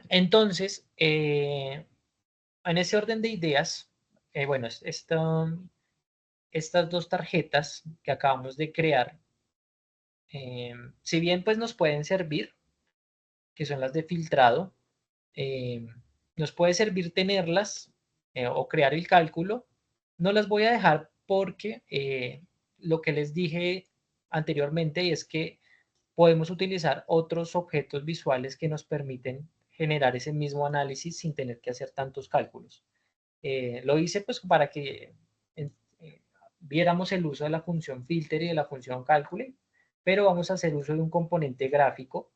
Speaker 2: Entonces, en ese orden de ideas, bueno, estas dos tarjetas que acabamos de crear Si bien pues nos pueden servir, que son las de filtrado, nos puede servir tenerlas o crear el cálculo. No las voy a dejar porque lo que les dije anteriormente es que podemos utilizar otros objetos visuales que nos permiten generar ese mismo análisis sin tener que hacer tantos cálculos. Lo hice pues para que eh, viéramos el uso de la función filter y de la función calculate, pero vamos a hacer uso de un componente gráfico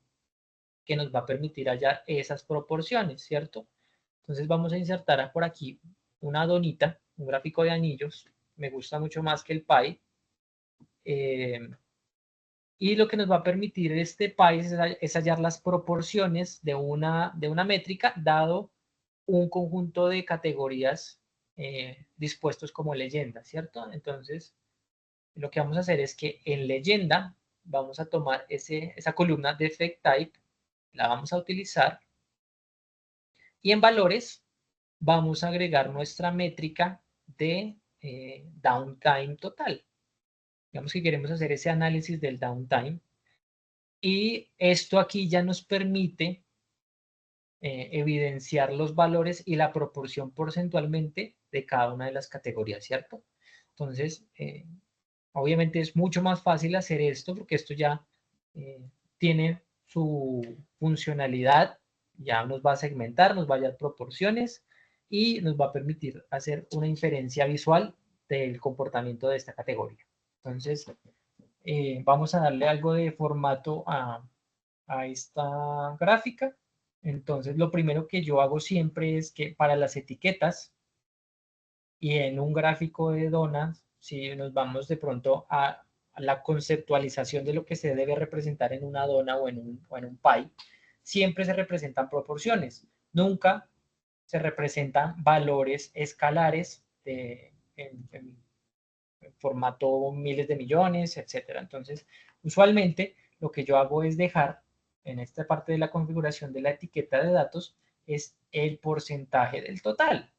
Speaker 2: que nos va a permitir hallar esas proporciones, ¿cierto? Entonces vamos a insertar por aquí una donita, un gráfico de anillos, me gusta mucho más que el pie, y lo que nos va a permitir este pie es hallar las proporciones de una métrica dado un conjunto de categorías dispuestos como leyenda, ¿cierto? Entonces, lo que vamos a hacer es que en leyenda vamos a tomar esa columna de effect type, la vamos a utilizar, y en valores vamos a agregar nuestra métrica de downtime total. Digamos que queremos hacer ese análisis del downtime, y esto aquí ya nos permite evidenciar los valores y la proporción porcentualmente de cada una de las categorías, ¿cierto? Entonces, obviamente es mucho más fácil hacer esto porque esto ya tiene su funcionalidad, ya nos va a segmentar, nos va a dar proporciones y nos va a permitir hacer una inferencia visual del comportamiento de esta categoría. Entonces, vamos a darle algo de formato a esta gráfica. Entonces, lo primero que yo hago siempre es que para las etiquetas y en un gráfico de donas, si nos vamos de pronto a la conceptualización de lo que se debe representar en una dona o en un pie, siempre se representan proporciones. Nunca se representan valores escalares en formato miles de millones, etcétera. Entonces, usualmente lo que yo hago es dejar en esta parte de la configuración de la etiqueta de datos es el porcentaje del total.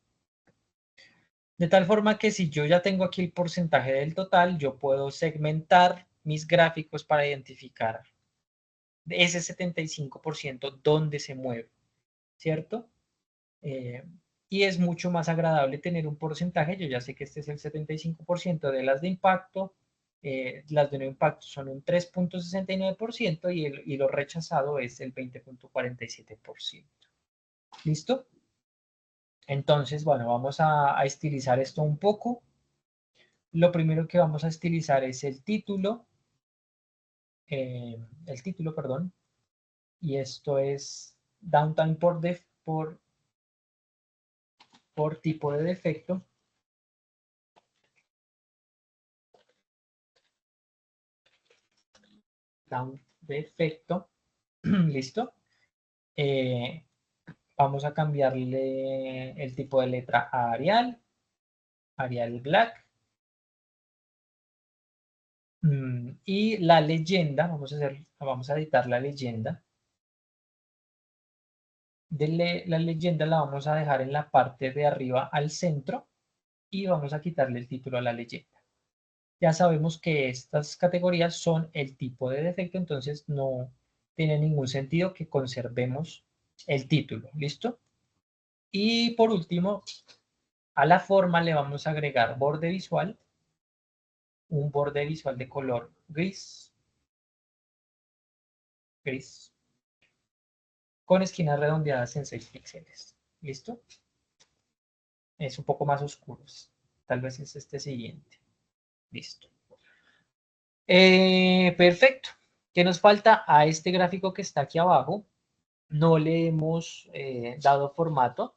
Speaker 2: De tal forma que si yo ya tengo aquí el porcentaje del total, yo puedo segmentar mis gráficos para identificar ese 75% dónde se mueve, ¿cierto? Y es mucho más agradable tener un porcentaje. Yo ya sé que este es el 75% de las de impacto, las de no impacto son un 3.69% y lo rechazado es el 20.47%. ¿Listo? Entonces, bueno, vamos a estilizar esto un poco. Lo primero que vamos a estilizar es el título, perdón, y esto es downtime por tipo de defecto. Defecto, listo. Vamos a cambiarle el tipo de letra a Arial Black. Y la leyenda, vamos a editar la leyenda. La leyenda la vamos a dejar en la parte de arriba al centro y vamos a quitarle el título a la leyenda. Ya sabemos que estas categorías son el tipo de defecto, entonces no tiene ningún sentido que conservemos el título, ¿listo? Y por último, a la forma le vamos a agregar borde visual, un borde visual de color gris, con esquinas redondeadas en 6 píxeles, ¿listo? Es un poco más oscuro, tal vez es este siguiente, listo. Perfecto. ¿Qué nos falta? A este gráfico que está aquí abajo no le hemos dado formato.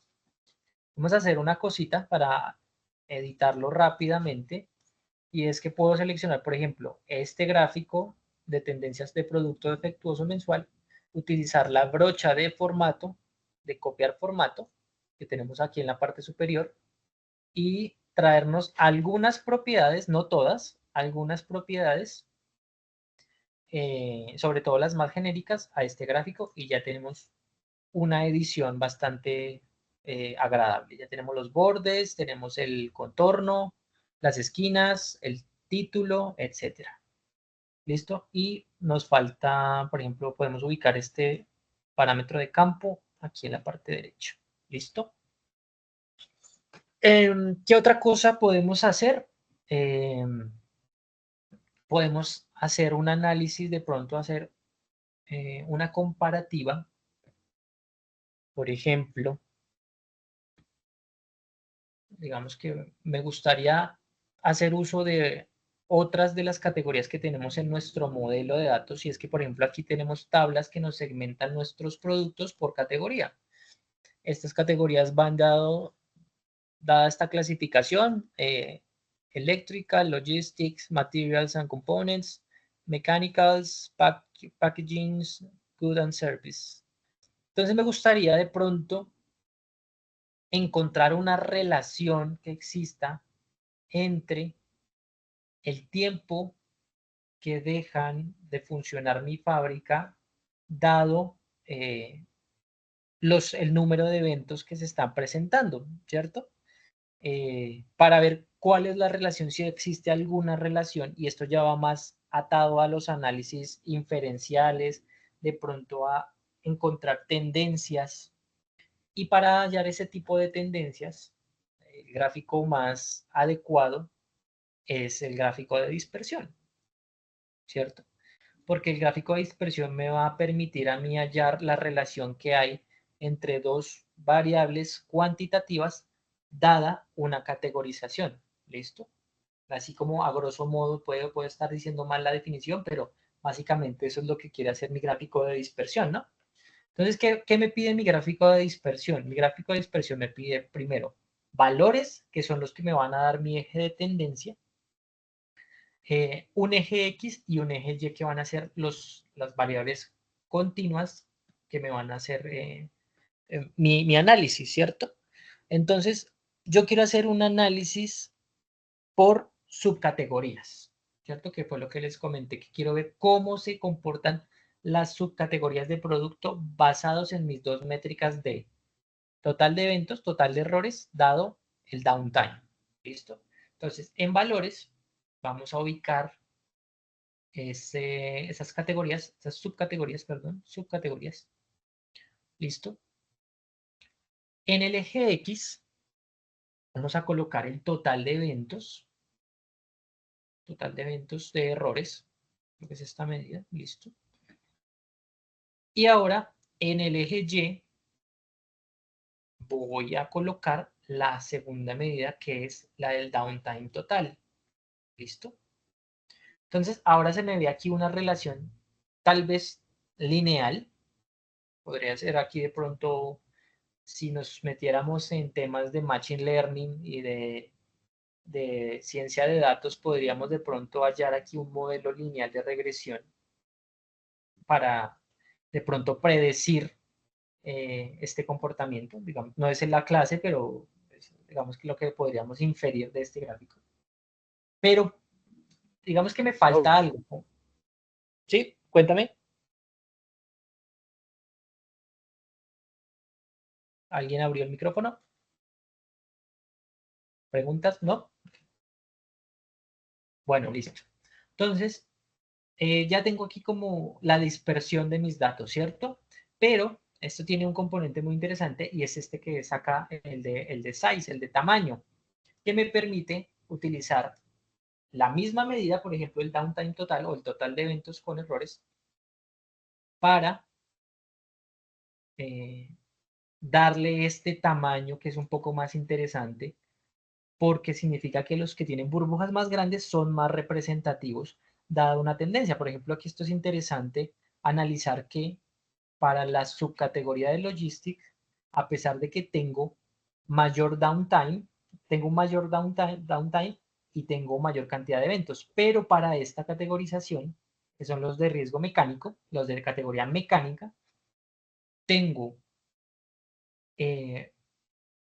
Speaker 2: Vamos a hacer una cosita para editarlo rápidamente, y es que puedo seleccionar, por ejemplo, este gráfico de tendencias de producto defectuoso mensual, utilizar la brocha de formato, de copiar formato, que tenemos aquí en la parte superior, y traernos algunas propiedades, no todas, algunas propiedades, sobre todo las más genéricas, a este gráfico, y ya tenemos una edición bastante agradable. Ya tenemos los bordes, tenemos el contorno, las esquinas, el título, etcétera. ¿Listo? Y nos falta, por ejemplo, podemos ubicar este parámetro de campo aquí en la parte derecha. ¿Listo? ¿Qué otra cosa podemos hacer? Podemos hacer un análisis, de pronto hacer una comparativa. Por ejemplo, digamos que me gustaría hacer uso de otras de las categorías que tenemos en nuestro modelo de datos, y es que, por ejemplo, aquí tenemos tablas que nos segmentan nuestros productos por categoría. Estas categorías van dada esta clasificación, electrical, logistics, materials and components, mechanicals, packaging, goods and service. Entonces me gustaría de pronto encontrar una relación que exista entre el tiempo que dejan de funcionar mi fábrica, dado el número de eventos que se están presentando, ¿cierto? Para ver cuál es la relación, si existe alguna relación, y esto ya va más atado a los análisis inferenciales, de pronto a encontrar tendencias, y para hallar ese tipo de tendencias, el gráfico más adecuado es el gráfico de dispersión, ¿cierto? Porque el gráfico de dispersión me va a permitir a mí hallar la relación que hay entre dos variables cuantitativas dada una categorización. ¿Listo? Así como a grosso modo puedo estar diciendo mal la definición, pero básicamente eso es lo que quiere hacer mi gráfico de dispersión, ¿no? Entonces, ¿qué me pide mi gráfico de dispersión? Mi gráfico de dispersión me pide primero valores, que son los que me van a dar mi eje de tendencia, un eje X y un eje Y, que van a ser las variables continuas que me van a hacer mi análisis, ¿cierto? Entonces, yo quiero hacer un análisis por subcategorías, ¿cierto? Que fue lo que les comenté, que quiero ver cómo se comportan las subcategorías de producto basados en mis dos métricas de total de eventos, total de errores, dado el downtime. ¿Listo? Entonces, en valores, vamos a ubicar esas categorías, esas subcategorías, perdón, subcategorías. ¿Listo? En el eje X, vamos a colocar el total de eventos de errores, que es esta medida. ¿Listo? Y ahora, en el eje Y, voy a colocar la segunda medida, que es la del downtime total. ¿Listo? Entonces, ahora se me ve aquí una relación tal vez lineal. Podría ser aquí de pronto, si nos metiéramos en temas de machine learning y de ciencia de datos, podríamos de pronto hallar aquí un modelo lineal de regresión para de pronto predecir este comportamiento. Digamos, no es en la clase, pero digamos que lo que podríamos inferir de este gráfico. Pero digamos que me falta algo, ¿no? ¿Sí? Cuéntame. ¿Alguien abrió el micrófono? ¿Preguntas? ¿No? Bueno, listo. Entonces, ya tengo aquí como la dispersión de mis datos, ¿cierto? Pero esto tiene un componente muy interesante, y es este que saca el de size, el de tamaño, que me permite utilizar la misma medida, por ejemplo, el downtime total o el total de eventos con errores, para darle este tamaño que es un poco más interesante, porque significa que los que tienen burbujas más grandes son más representativos, dada una tendencia. Por ejemplo, aquí esto es interesante analizar que para la subcategoría de Logistics, a pesar de que tengo mayor downtime, tengo un mayor downtime y tengo mayor cantidad de eventos, pero para esta categorización, que son los de riesgo mecánico, los de categoría mecánica, tengo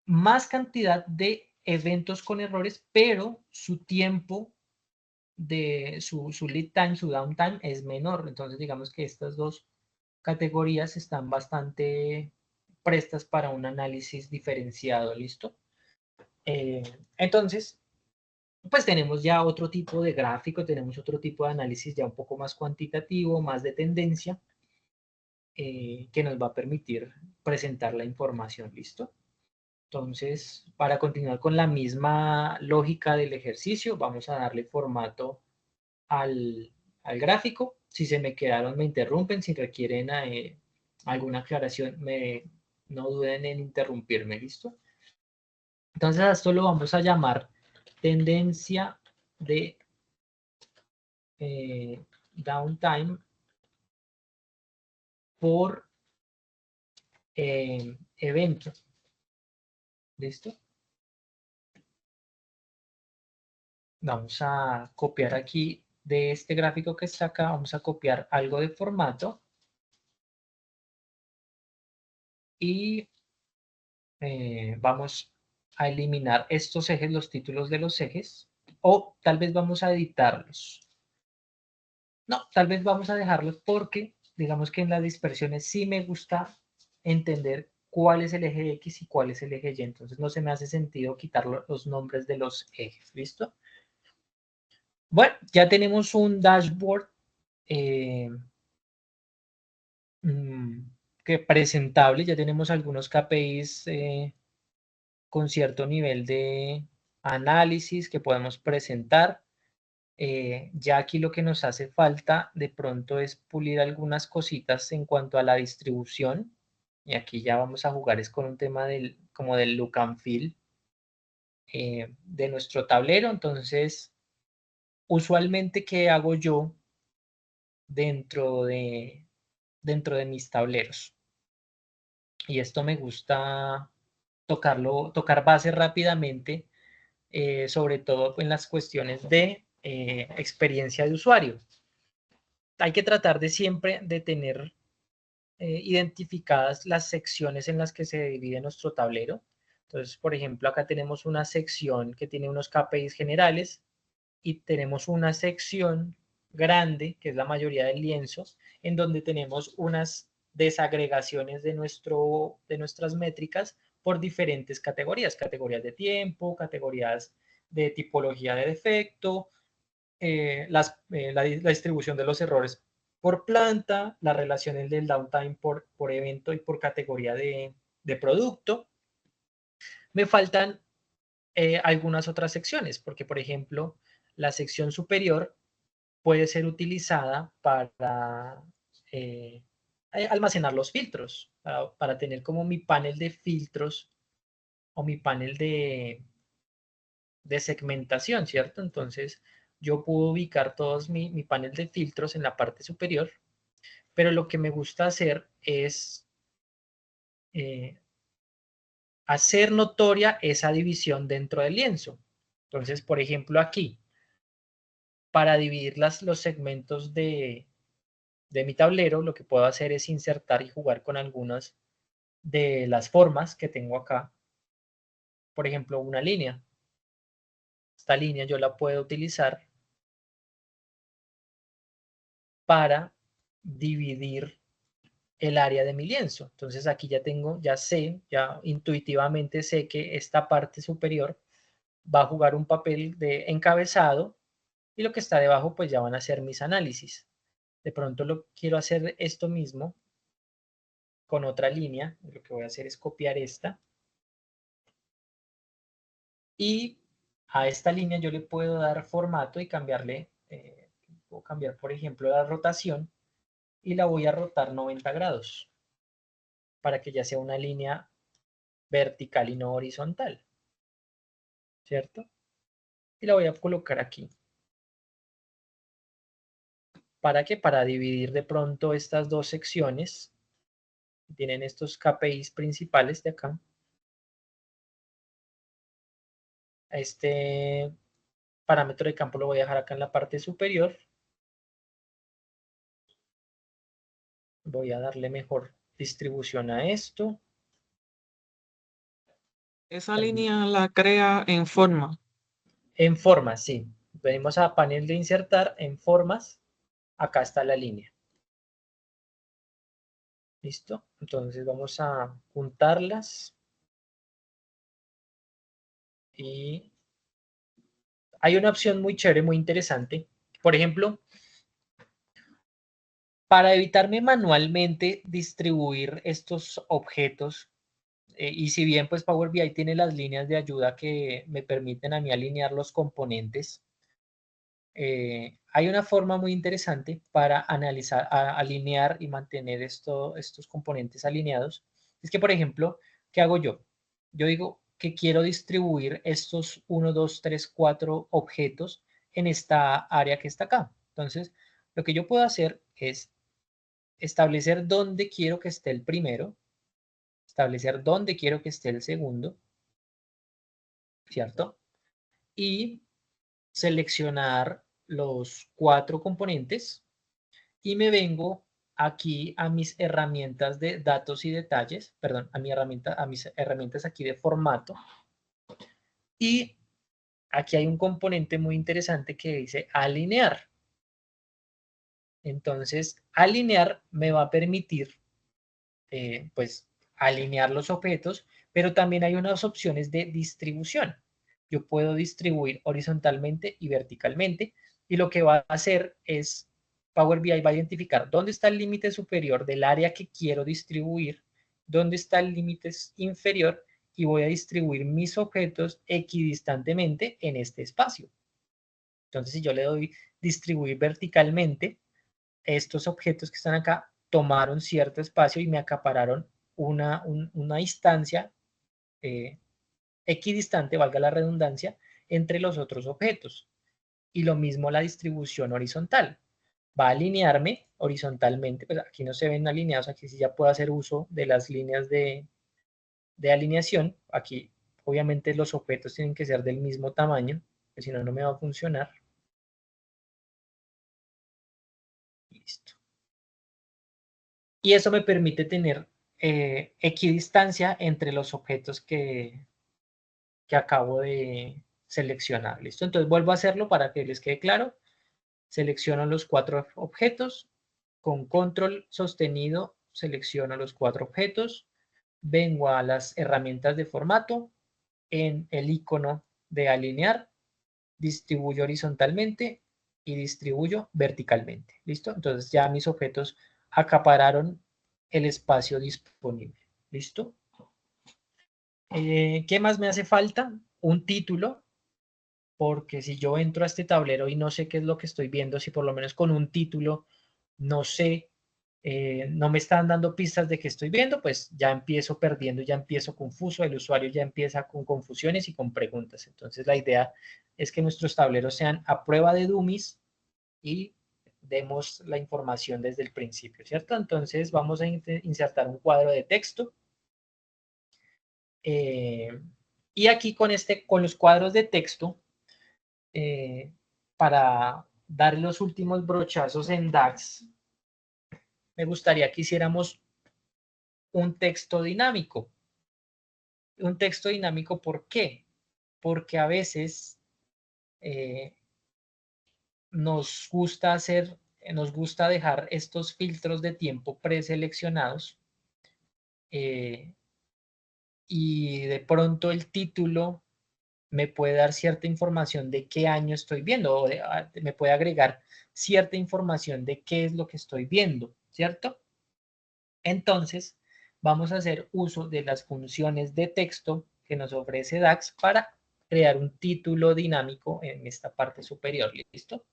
Speaker 2: más cantidad de eventos con errores, pero su tiempo de su lead time, su downtime es menor. Entonces, digamos que estas dos categorías están bastante prestas para un análisis diferenciado. ¿Listo? Entonces, pues tenemos ya otro tipo de gráfico, tenemos otro tipo de análisis ya un poco más cuantitativo, más de tendencia, que nos va a permitir presentar la información, ¿listo? Entonces, para continuar con la misma lógica del ejercicio, vamos a darle formato al gráfico. Si se me quedaron, me interrumpen. Si requieren alguna aclaración, no duden en interrumpirme, ¿listo? Entonces, a esto lo vamos a llamar tendencia de downtime por evento. ¿Listo? Vamos a copiar aquí de este gráfico que está acá, vamos a copiar algo de formato y vamos a eliminar estos ejes, los títulos de los ejes, o tal vez vamos a editarlos. No, tal vez vamos a dejarlos porque digamos que en las dispersiones sí me gusta entender cuál es el eje X y cuál es el eje Y, entonces no se me hace sentido quitar los nombres de los ejes, ¿listo? Bueno, ya tenemos un dashboard que presentable, ya tenemos algunos KPIs con cierto nivel de análisis que podemos presentar. Ya aquí lo que nos hace falta de pronto es pulir algunas cositas en cuanto a la distribución. Y aquí ya vamos a jugar es con un tema como del look and feel de nuestro tablero. Entonces, usualmente, ¿qué hago yo dentro de mis tableros? Y esto me gusta tocar base rápidamente, sobre todo en las cuestiones de experiencia de usuario. Hay que tratar de siempre de tener identificadas las secciones en las que se divide nuestro tablero. Entonces, por ejemplo, acá tenemos una sección que tiene unos KPIs generales y tenemos una sección grande, que es la mayoría del lienzo, en donde tenemos unas desagregaciones de nuestras métricas por diferentes categorías, categorías de tiempo, categorías de tipología de defecto, la distribución de los errores por planta, las relaciones del downtime por evento y por categoría de producto. Me faltan algunas otras secciones, porque por ejemplo, la sección superior puede ser utilizada para almacenar los filtros, para tener como mi panel de filtros o mi panel de segmentación, ¿cierto? Entonces, yo puedo ubicar todos mi panel de filtros en la parte superior, pero lo que me gusta hacer es hacer notoria esa división dentro del lienzo. Entonces, por ejemplo, aquí, para dividir los segmentos de mi tablero, lo que puedo hacer es insertar y jugar con algunas de las formas que tengo acá. Por ejemplo, una línea. Esta línea yo la puedo utilizar para dividir el área de mi lienzo. Entonces aquí ya tengo, ya sé, ya intuitivamente sé que esta parte superior va a jugar un papel de encabezado y lo que está debajo pues ya van a ser mis análisis. De pronto lo quiero hacer esto mismo con otra línea. Lo que voy a hacer es copiar esta y a esta línea yo le puedo dar formato y cambiarle, puedo cambiar por ejemplo la rotación y la voy a rotar 90 grados para que ya sea una línea vertical y no horizontal, ¿cierto? Y la voy a colocar aquí. ¿Para qué? Para dividir de pronto estas dos secciones. Tienen estos KPIs principales de acá. Este parámetro de campo lo voy a dejar acá en la parte superior. Voy a darle mejor distribución a esto.
Speaker 5: Esa línea la crea en forma.
Speaker 2: En formas, sí. Venimos a panel de insertar, en formas. Acá está la línea. ¿Listo? Entonces vamos a juntarlas. Y hay una opción muy chévere, muy interesante. Por ejemplo, para evitarme manualmente distribuir estos objetos, y si bien pues Power BI tiene las líneas de ayuda que me permiten a mí alinear los componentes, hay una forma muy interesante para analizar, alinear y mantener estos componentes alineados. Es que, por ejemplo, ¿qué hago yo? Yo digo que quiero distribuir estos 1, 2, 3, 4 objetos en esta área que está acá. Entonces, lo que yo puedo hacer es establecer dónde quiero que esté el primero, establecer dónde quiero que esté el segundo, ¿cierto? Y seleccionar los 4 componentes y me vengo aquí a mis herramientas de datos y detalles, perdón, a mis herramientas aquí de formato, y aquí hay un componente muy interesante que dice alinear. Entonces, alinear me va a permitir, pues, alinear los objetos, pero también hay unas opciones de distribución. Yo puedo distribuir horizontalmente y verticalmente, y lo que va a hacer es, Power BI va a identificar dónde está el límite superior del área que quiero distribuir, dónde está el límite inferior, y voy a distribuir mis objetos equidistantemente en este espacio. Entonces, si yo le doy distribuir verticalmente, estos objetos que están acá tomaron cierto espacio y me acapararon una distancia equidistante, valga la redundancia, entre los otros objetos. Y lo mismo la distribución horizontal. Va a alinearme horizontalmente, pues aquí no se ven alineados, aquí sí ya puedo hacer uso de las líneas de alineación. Aquí obviamente los objetos tienen que ser del mismo tamaño, que si no, no me va a funcionar. Listo. Y eso me permite tener equidistancia entre los objetos que acabo de seleccionar. ¿Listo? Entonces vuelvo a hacerlo para que les quede claro. Selecciono los 4 objetos. Con control sostenido selecciono los 4 objetos. Vengo a las herramientas de formato. En el icono de alinear, distribuyo horizontalmente y distribuyo verticalmente. ¿Listo? Entonces ya mis objetos acapararon el espacio disponible. ¿Listo? ¿Qué más me hace falta? Un título, porque si yo entro a este tablero y no sé qué es lo que estoy viendo, si por lo menos con un título no sé, no me están dando pistas de qué estoy viendo, pues ya empiezo perdiendo, ya empiezo confuso, el usuario ya empieza con confusiones y con preguntas. Entonces la idea es que nuestros tableros sean a prueba de dummies y demos la información desde el principio, ¿cierto? Entonces vamos a insertar un cuadro de texto. Y aquí con los cuadros de texto, para dar los últimos brochazos en DAX, me gustaría que hiciéramos un texto dinámico. Un texto dinámico, ¿por qué? Porque a veces nos gusta dejar estos filtros de tiempo preseleccionados, y de pronto el título me puede dar cierta información de qué año estoy viendo, o me puede agregar cierta información de qué es lo que estoy viendo, ¿cierto? Entonces, vamos a hacer uso de las funciones de texto que nos ofrece DAX para crear un título dinámico en esta parte superior, ¿listo?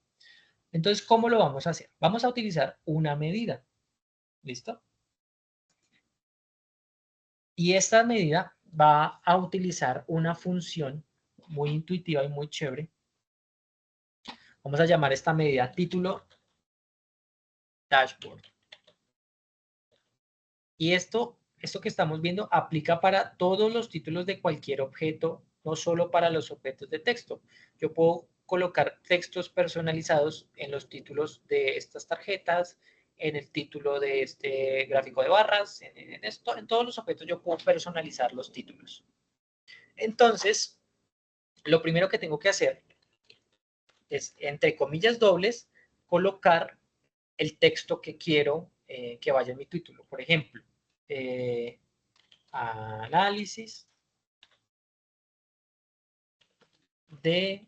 Speaker 2: Entonces, ¿cómo lo vamos a hacer? Vamos a utilizar una medida, ¿listo? Y esta medida va a utilizar una función muy intuitiva y muy chévere. Vamos a llamar esta medida título dashboard. Y esto que estamos viendo aplica para todos los títulos de cualquier objeto, no solo para los objetos de texto. Yo puedo colocar textos personalizados en los títulos de estas tarjetas, en el título de este gráfico de barras, en todos los objetos yo puedo personalizar los títulos. Entonces, lo primero que tengo que hacer es, entre comillas dobles, colocar el texto que quiero que vaya en mi título. Por ejemplo, análisis de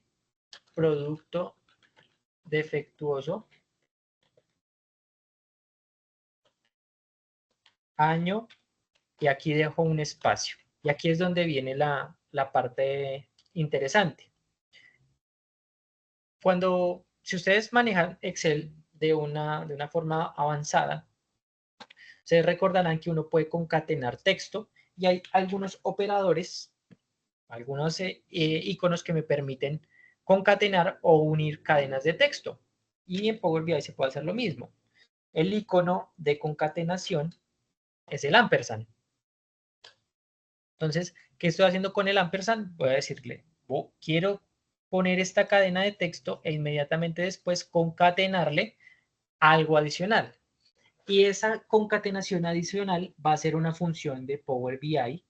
Speaker 2: producto defectuoso, año, y aquí dejo un espacio. Y aquí es donde viene la parte interesante. Si ustedes manejan Excel de una forma avanzada, ustedes recordarán que uno puede concatenar texto y hay algunos operadores, algunos iconos que me permiten concatenar o unir cadenas de texto. Y en Power BI se puede hacer lo mismo. El icono de concatenación es el ampersand. Entonces, ¿qué estoy haciendo con el ampersand? Voy a decirle, quiero poner esta cadena de texto e inmediatamente después concatenarle algo adicional. Y esa concatenación adicional va a ser una función de Power BI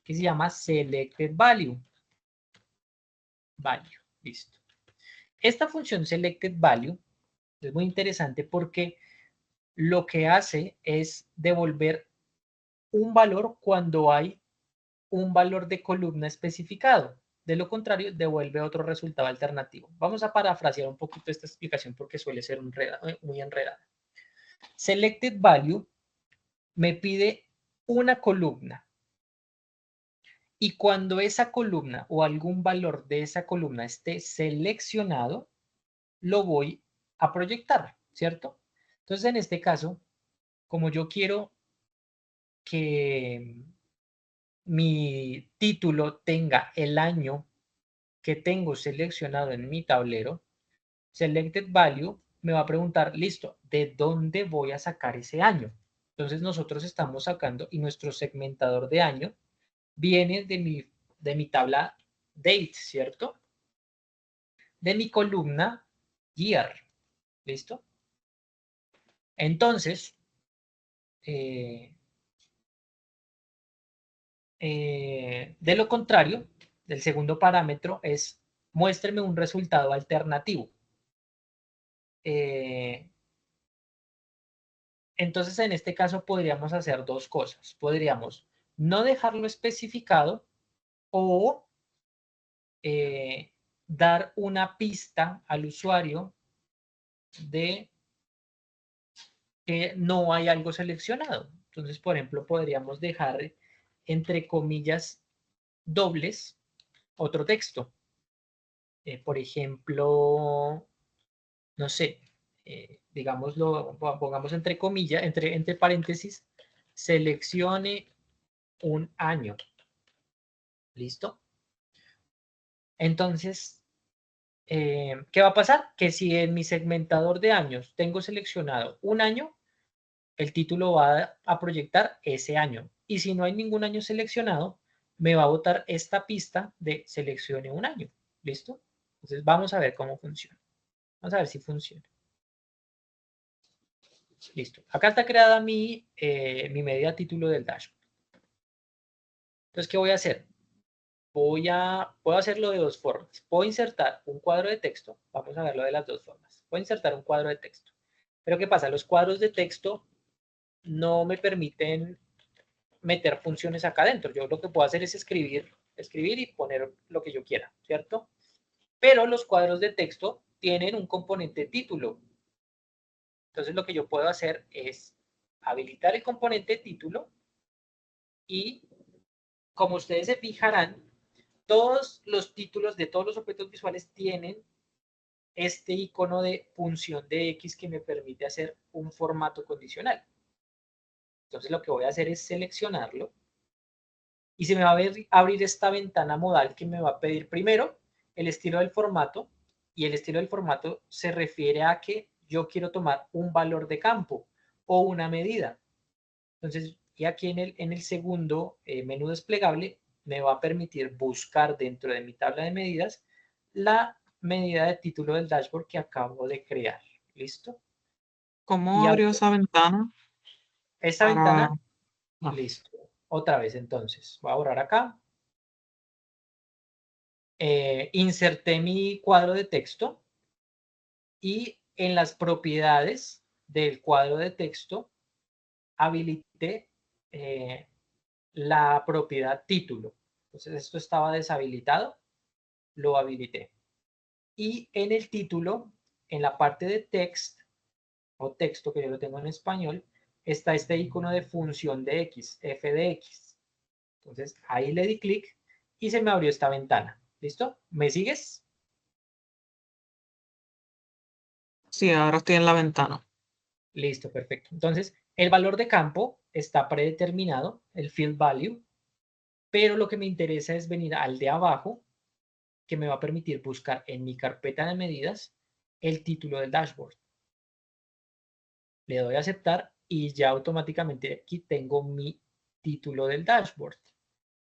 Speaker 2: que se llama Selected Value. Listo. Esta función Selected Value es muy interesante porque lo que hace es devolver un valor cuando hay un valor de columna especificado. De lo contrario, devuelve otro resultado alternativo. Vamos a parafrasear un poquito esta explicación porque suele ser muy enredada. Selected Value me pide una columna. Y cuando esa columna o algún valor de esa columna esté seleccionado, lo voy a proyectar, ¿cierto? Entonces, en este caso, como yo quiero que mi título tenga el año que tengo seleccionado en mi tablero, Selected Value me va a preguntar, listo, ¿de dónde voy a sacar ese año? Entonces nosotros estamos sacando y nuestro segmentador de año viene de mi tabla Date, ¿cierto? De mi columna Year, ¿listo? Entonces, de lo contrario, el segundo parámetro es muéstreme un resultado alternativo. Entonces, en este caso podríamos hacer dos cosas. Podríamos no dejarlo especificado o dar una pista al usuario de que no hay algo seleccionado. Entonces, por ejemplo, podríamos dejar entre comillas dobles otro texto. Por ejemplo, no sé, digámoslo, pongamos entre comillas, entre paréntesis, seleccione un año. ¿Listo? Entonces, ¿qué va a pasar? Que si en mi segmentador de años tengo seleccionado un año, el título va a proyectar ese año. Y si no hay ningún año seleccionado, me va a botar esta pista de seleccione un año. ¿Listo? Entonces, vamos a ver cómo funciona. Vamos a ver si funciona. Listo. Acá está creada mi medida título del dashboard. Entonces, ¿qué voy a hacer? Puedo hacerlo de dos formas. Puedo insertar un cuadro de texto. Vamos a verlo de las dos formas. Puedo insertar un cuadro de texto. Pero ¿qué pasa? Los cuadros de texto no me permiten meter funciones acá adentro. Yo lo que puedo hacer es escribir y poner lo que yo quiera, ¿cierto? Pero los cuadros de texto tienen un componente título. Entonces lo que yo puedo hacer es habilitar el componente título y, como ustedes se fijarán, todos los títulos de todos los objetos visuales tienen este icono de función de X que me permite hacer un formato condicional. Entonces lo que voy a hacer es seleccionarlo y se me va a abrir esta ventana modal que me va a pedir primero el estilo del formato, y el estilo del formato se refiere a que yo quiero tomar un valor de campo o una medida. Entonces, y aquí en el segundo menú desplegable me va a permitir buscar dentro de mi tabla de medidas la medida de título del dashboard que acabo de crear. ¿Listo?
Speaker 5: ¿Cómo
Speaker 2: Y
Speaker 5: abrió esa ventana?
Speaker 2: esta
Speaker 5: Para...
Speaker 2: ventana,
Speaker 5: Ah,
Speaker 2: listo. Otra vez entonces, voy a borrar acá. Inserté mi cuadro de texto y en las propiedades del cuadro de texto habilité la propiedad título. Entonces esto estaba deshabilitado, lo habilité. Y en el título, en la parte de text o texto, que yo lo tengo en español, está este icono de función de X, f de X. Entonces ahí le di clic y se me abrió esta ventana. ¿Listo? ¿Me sigues?
Speaker 5: Sí, ahora estoy en la ventana.
Speaker 2: Listo, perfecto. Entonces, el valor de campo está predeterminado, el field value, pero lo que me interesa es venir al de abajo, que me va a permitir buscar en mi carpeta de medidas el título del dashboard. Le doy a aceptar y ya automáticamente aquí tengo mi título del dashboard.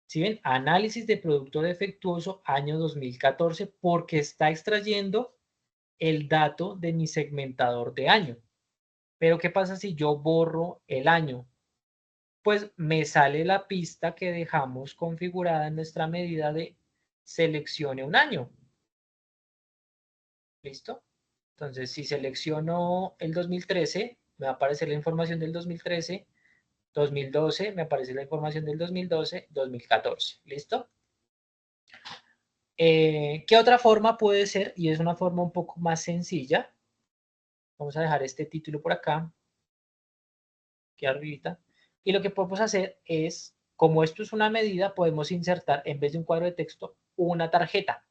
Speaker 2: ¿Sí ven? Análisis de producto defectuoso año 2014 porque está extrayendo el dato de mi segmentador de año. Pero ¿qué pasa si yo borro el año? Pues me sale la pista que dejamos configurada en nuestra medida de seleccione un año. ¿Listo? Entonces, si selecciono el 2013, me va a aparecer la información del 2013, 2012, me aparece la información del 2012, 2014. ¿Listo? ¿Qué otra forma puede ser? Y es una forma un poco más sencilla. Vamos a dejar este título por acá, aquí arribita. Y lo que podemos hacer es, como esto es una medida, podemos insertar, en vez de un cuadro de texto, una tarjeta.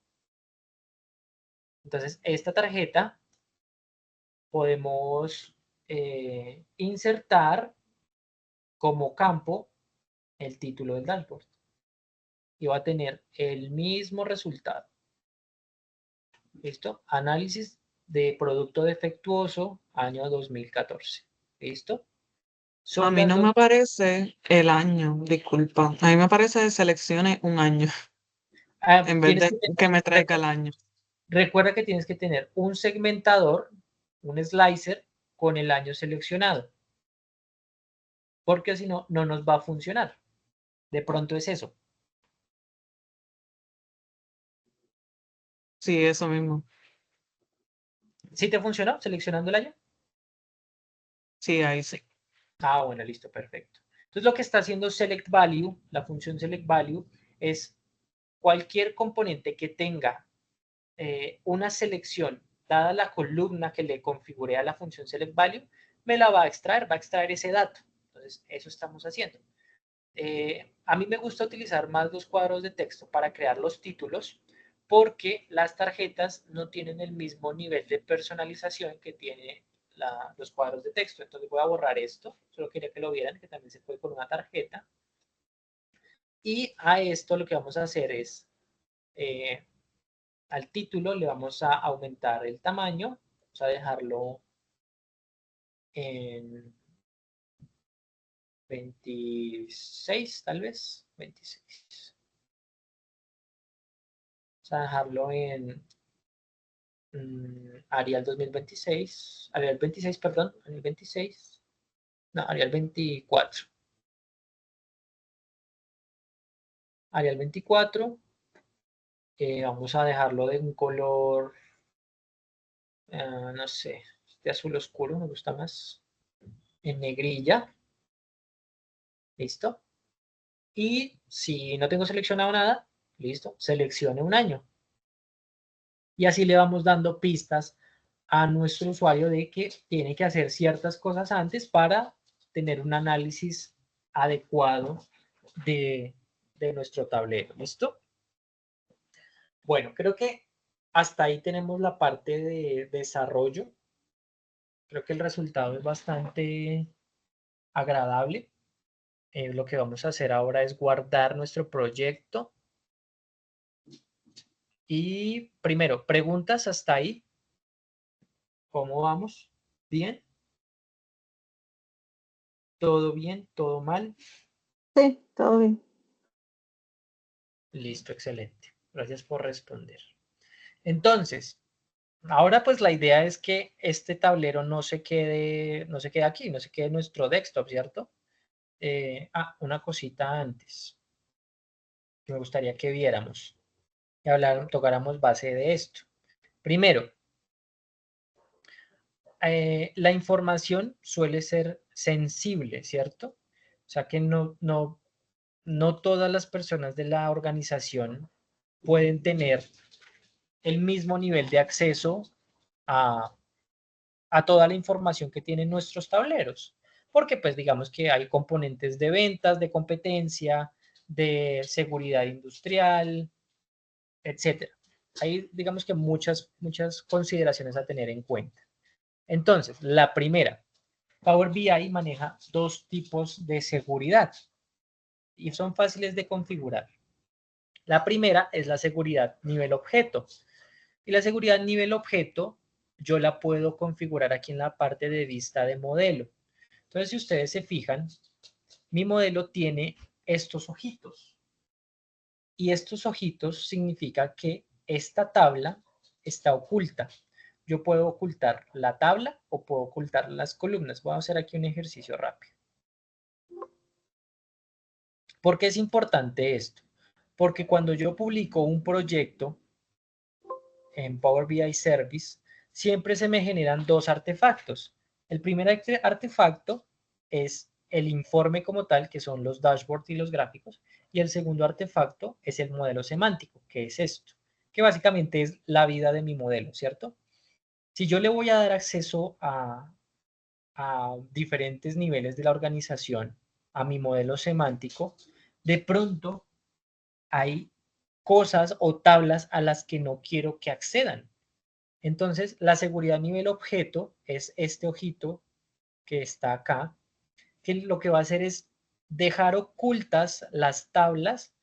Speaker 2: Entonces, esta tarjeta podemos insertar como campo el título del dashboard. Y va a tener el mismo resultado. ¿Listo? Análisis de producto defectuoso, año 2014. ¿Listo?
Speaker 5: A
Speaker 2: Son
Speaker 5: mí
Speaker 2: las
Speaker 5: no
Speaker 2: dos.
Speaker 5: me aparece el año, disculpa. A mí me aparece seleccione un año en vez
Speaker 2: Tienes
Speaker 5: de
Speaker 2: que
Speaker 5: que me traiga
Speaker 2: tener,
Speaker 5: el año.
Speaker 2: recuerda que tienes que tener un segmentador, un slicer con el año seleccionado. Porque si no, no nos va a funcionar. De pronto es eso.
Speaker 5: Sí, eso mismo.
Speaker 2: ¿Sí te funcionó seleccionando el año?
Speaker 5: Sí, ahí sí.
Speaker 2: Ah, bueno, listo, perfecto. Entonces lo que está haciendo select value, la función select value, es cualquier componente que tenga una selección dada la columna que le configuré a la función select value, me la va a extraer ese dato. Entonces, eso estamos haciendo. A mí me gusta utilizar más los cuadros de texto para crear los títulos porque las tarjetas no tienen el mismo nivel de personalización que tiene los cuadros de texto. Entonces voy a borrar esto, solo quería que lo vieran, que también se puede con una tarjeta. Y a esto lo que vamos a hacer es, al título le vamos a aumentar el tamaño, vamos a dejarlo en 26 tal vez, 26. Vamos a dejarlo en Arial 2026, Arial 26, perdón, Arial 26, no, Arial 24. Arial 24, vamos a dejarlo de un color, no sé, este azul oscuro me gusta más, en negrilla, listo. Y si no tengo seleccionado nada, listo, seleccione un año. Y así le vamos dando pistas a nuestro usuario de que tiene que hacer ciertas cosas antes para tener un análisis adecuado de nuestro tablero. ¿Listo? Bueno, creo que hasta ahí tenemos la parte de desarrollo. Creo que el resultado es bastante agradable. Lo que vamos a hacer ahora es guardar nuestro proyecto. Y primero, preguntas hasta ahí. ¿Cómo vamos? ¿Bien? ¿Todo bien? ¿Todo mal?
Speaker 6: Sí, todo bien.
Speaker 2: Listo, excelente. Gracias por responder. Entonces, ahora pues la idea es que este tablero no se quede aquí, no se quede en nuestro desktop, ¿cierto? Una cosita antes que me gustaría que viéramos y tocáramos base de esto. Primero, la información suele ser sensible, ¿cierto? O sea que no todas las personas de la organización pueden tener el mismo nivel de acceso a toda la información que tienen nuestros tableros. Porque pues digamos que hay componentes de ventas, de competencia, de seguridad industrial, etcétera. Hay digamos que muchas consideraciones a tener en cuenta. Entonces, la primera, Power BI maneja dos tipos de seguridad y son fáciles de configurar. La primera es la seguridad nivel objeto. Y la seguridad nivel objeto yo la puedo configurar aquí en la parte de vista de modelo. Entonces, si ustedes se fijan, mi modelo tiene estos ojitos. Y estos ojitos significa que esta tabla está oculta. Yo puedo ocultar la tabla o puedo ocultar las columnas. Voy a hacer aquí un ejercicio rápido. ¿Por qué es importante esto? Porque cuando yo publico un proyecto en Power BI Service, siempre se me generan dos artefactos. El primer artefacto es el informe como tal, que son los dashboards y los gráficos, y el segundo artefacto es el modelo semántico, que es esto, que básicamente es la vida de mi modelo, ¿cierto? Si yo le voy a dar acceso a diferentes niveles de la organización, a mi modelo semántico, de pronto hay cosas o tablas a las que no quiero que accedan. Entonces, la seguridad a nivel objeto es este ojito que está acá, que lo que va a hacer es dejar ocultas las tablas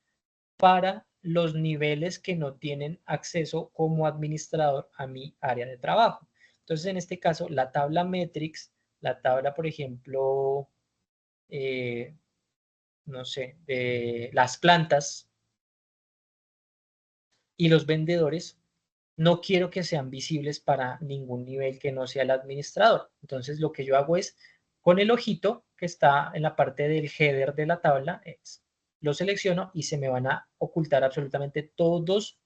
Speaker 2: para los niveles que no tienen acceso como administrador a mi área de trabajo. Entonces, en este caso, la tabla metrics, la tabla, por ejemplo, no sé, de las plantas y los vendedores, no quiero que sean visibles para ningún nivel que no sea el administrador. Entonces, lo que yo hago es, con el ojito que está en la parte del header de la tabla, lo selecciono y se me van a ocultar absolutamente todos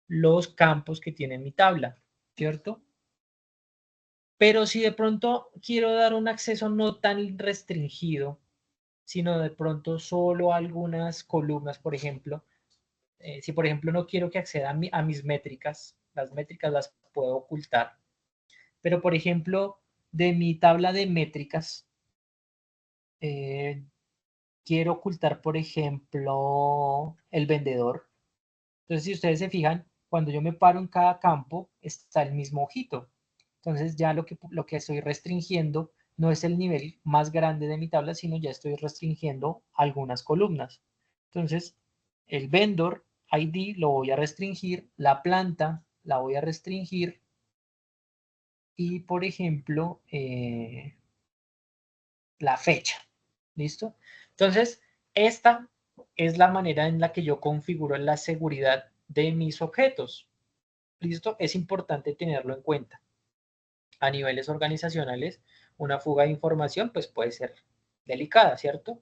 Speaker 2: los campos que tiene mi tabla, ¿cierto? Pero si de pronto quiero dar un acceso no tan restringido, sino de pronto solo algunas columnas, por ejemplo, si por ejemplo no quiero que acceda a mis métricas, las métricas las puedo ocultar, pero por ejemplo de mi tabla de métricas, quiero ocultar por ejemplo el vendedor. Entonces si ustedes se fijan, cuando yo me paro en cada campo está el mismo ojito. Entonces ya lo que estoy restringiendo no es el nivel más grande de mi tabla, sino ya estoy restringiendo algunas columnas. Entonces el vendor ID lo voy a restringir, la planta la voy a restringir y, por ejemplo, la fecha. ¿Listo? Entonces, esta es la manera en la que yo configuro la seguridad de mis objetos. ¿Listo? Es importante tenerlo en cuenta. A niveles organizacionales, una fuga de información pues puede ser delicada, ¿cierto?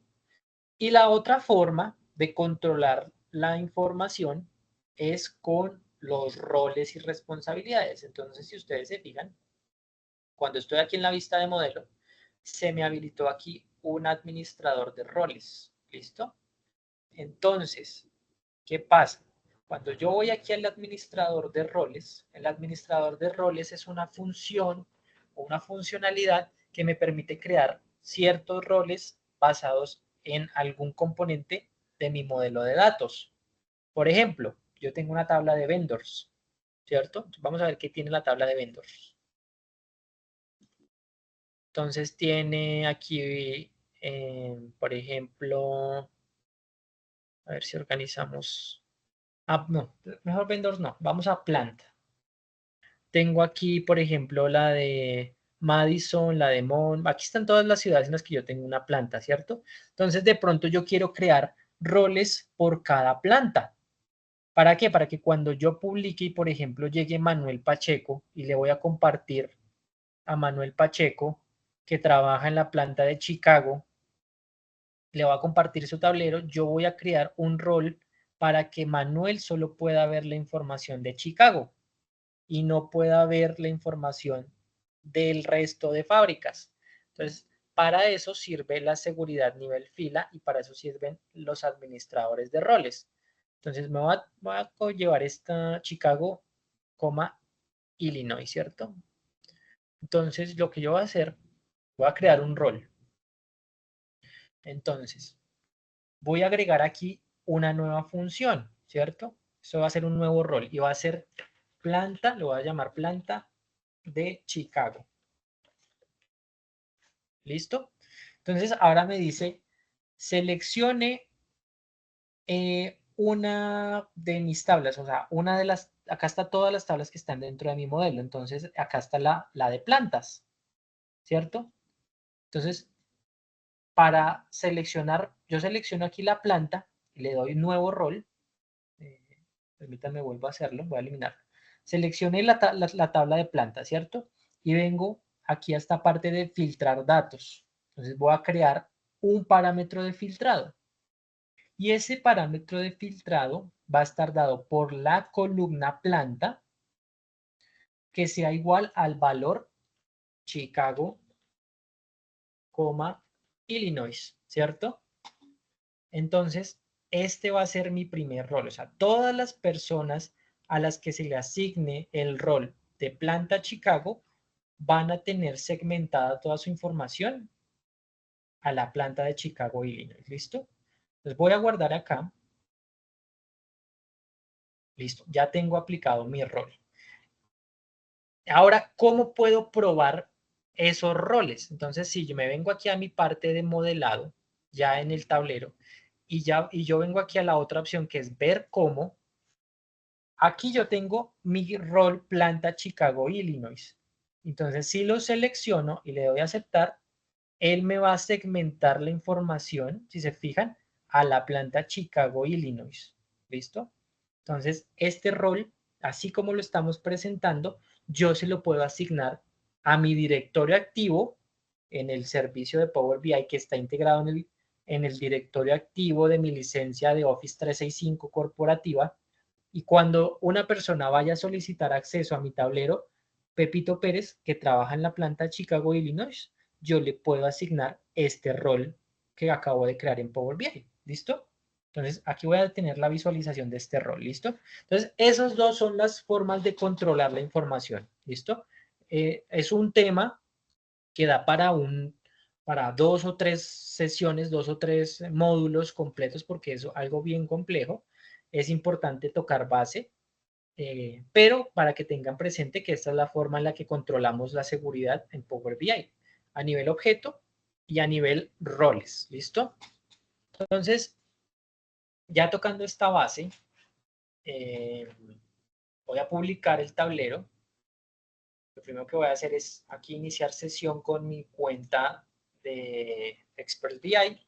Speaker 2: Y la otra forma de controlar la información es con los roles y responsabilidades. Entonces, si ustedes se fijan, cuando estoy aquí en la vista de modelo, se me habilitó aquí un administrador de roles. ¿Listo? Entonces, ¿qué pasa? Cuando yo voy aquí al administrador de roles, el administrador de roles es una función o una funcionalidad que me permite crear ciertos roles basados en algún componente de mi modelo de datos. Por ejemplo, yo tengo una tabla de vendors, ¿cierto? Vamos a ver qué tiene la tabla de vendors. Entonces tiene aquí, por ejemplo, a ver si organizamos. Ah, no, mejor vendors no, vamos a planta. Tengo aquí, por ejemplo, la de Madison, la de Mon. Aquí están todas las ciudades en las que yo tengo una planta, ¿cierto? Entonces, de pronto yo quiero crear roles por cada planta. ¿Para qué? Para que cuando yo publique y, por ejemplo, llegue Manuel Pacheco y le voy a compartir a Manuel Pacheco, que trabaja en la planta de Chicago, le voy a compartir su tablero, yo voy a crear un rol para que Manuel solo pueda ver la información de Chicago y no pueda ver la información del resto de fábricas. Entonces, para eso sirve la seguridad nivel fila y para eso sirven los administradores de roles. Entonces, me voy a llevar esta Chicago Illinois, ¿cierto? Entonces, lo que yo voy a hacer, voy a crear un rol. Entonces, voy a agregar aquí una nueva función, ¿cierto? Eso va a ser un nuevo rol y va a ser planta, lo voy a llamar planta de Chicago. ¿Listo? Entonces, ahora me dice, seleccione una de mis tablas, o sea, una de las, acá está todas las tablas que están dentro de mi modelo, entonces acá está la de plantas, ¿cierto? Entonces, para seleccionar, yo selecciono aquí la planta, y le doy un nuevo rol, permítanme, vuelvo a hacerlo, voy a eliminar. Seleccioné la tabla de plantas, ¿cierto? Y vengo aquí a esta parte de filtrar datos, entonces voy a crear un parámetro de filtrado. Y ese parámetro de filtrado va a estar dado por la columna planta que sea igual al valor Chicago, Illinois, ¿cierto? Entonces, este va a ser mi primer rol. O sea, todas las personas a las que se le asigne el rol de planta Chicago van a tener segmentada toda su información a la planta de Chicago, Illinois. ¿Listo? Entonces voy a guardar acá. Listo, ya tengo aplicado mi rol. Ahora, ¿cómo puedo probar esos roles? Entonces, si yo me vengo aquí a mi parte de modelado, ya en el tablero, y yo vengo aquí a la otra opción que es ver cómo, aquí yo tengo mi rol planta Chicago, Illinois. Entonces, si lo selecciono y le doy a aceptar, él me va a segmentar la información, si se fijan, a la planta Chicago, Illinois. ¿Listo? Entonces, este rol, así como lo estamos presentando, yo se lo puedo asignar a mi directorio activo en el servicio de Power BI que está integrado en el directorio activo de mi licencia de Office 365 corporativa. Y cuando una persona vaya a solicitar acceso a mi tablero, Pepito Pérez, que trabaja en la planta Chicago, Illinois, yo le puedo asignar este rol que acabo de crear en Power BI. ¿Listo? Entonces, aquí voy a tener la visualización de este rol. ¿Listo? Entonces, esos dos son las formas de controlar la información. ¿Listo? Es un tema que da para 2 o 3 sesiones, 2 o 3 módulos completos, porque es algo bien complejo. Es importante tocar base, pero para que tengan presente que esta es la forma en la que controlamos la seguridad en Power BI, a nivel objeto y a nivel roles. ¿Listo? Entonces, ya tocando esta base, voy a publicar el tablero. Lo primero que voy a hacer es aquí iniciar sesión con mi cuenta de Expert BI.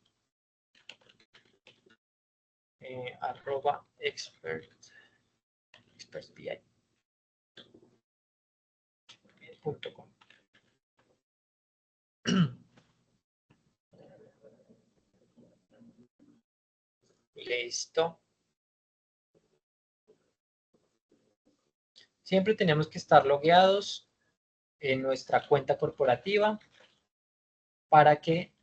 Speaker 2: expertbi.com. Listo. Siempre tenemos que estar logueados en nuestra cuenta corporativa para que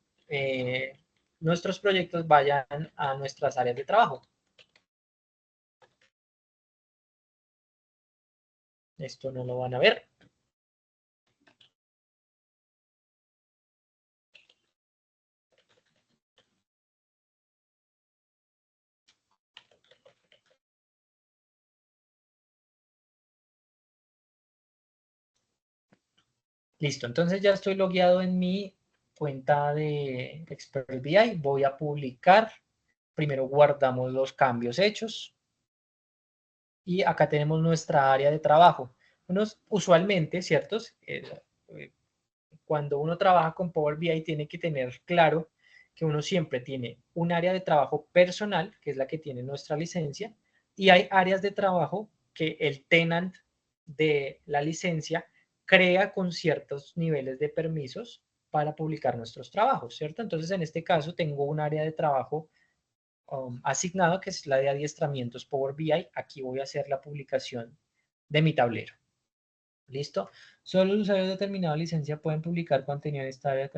Speaker 2: nuestros proyectos vayan a nuestras áreas de trabajo. Esto no lo van a ver. Listo, entonces ya estoy logueado en mi cuenta de Expert BI. Voy a publicar. Primero guardamos los cambios hechos. Y acá tenemos nuestra área de trabajo. Usualmente, ¿cierto? Cuando uno trabaja con Power BI tiene que tener claro que uno siempre tiene un área de trabajo personal, que es la que tiene nuestra licencia, y hay áreas de trabajo que el tenant de la licencia crea con ciertos niveles de permisos para publicar nuestros trabajos, ¿cierto? Entonces, en este caso, tengo un área de trabajo asignado, que es la de adiestramientos Power BI. Aquí voy a hacer la publicación de mi tablero. ¿Listo? Solo los usuarios de determinada licencia pueden publicar contenido en esta área.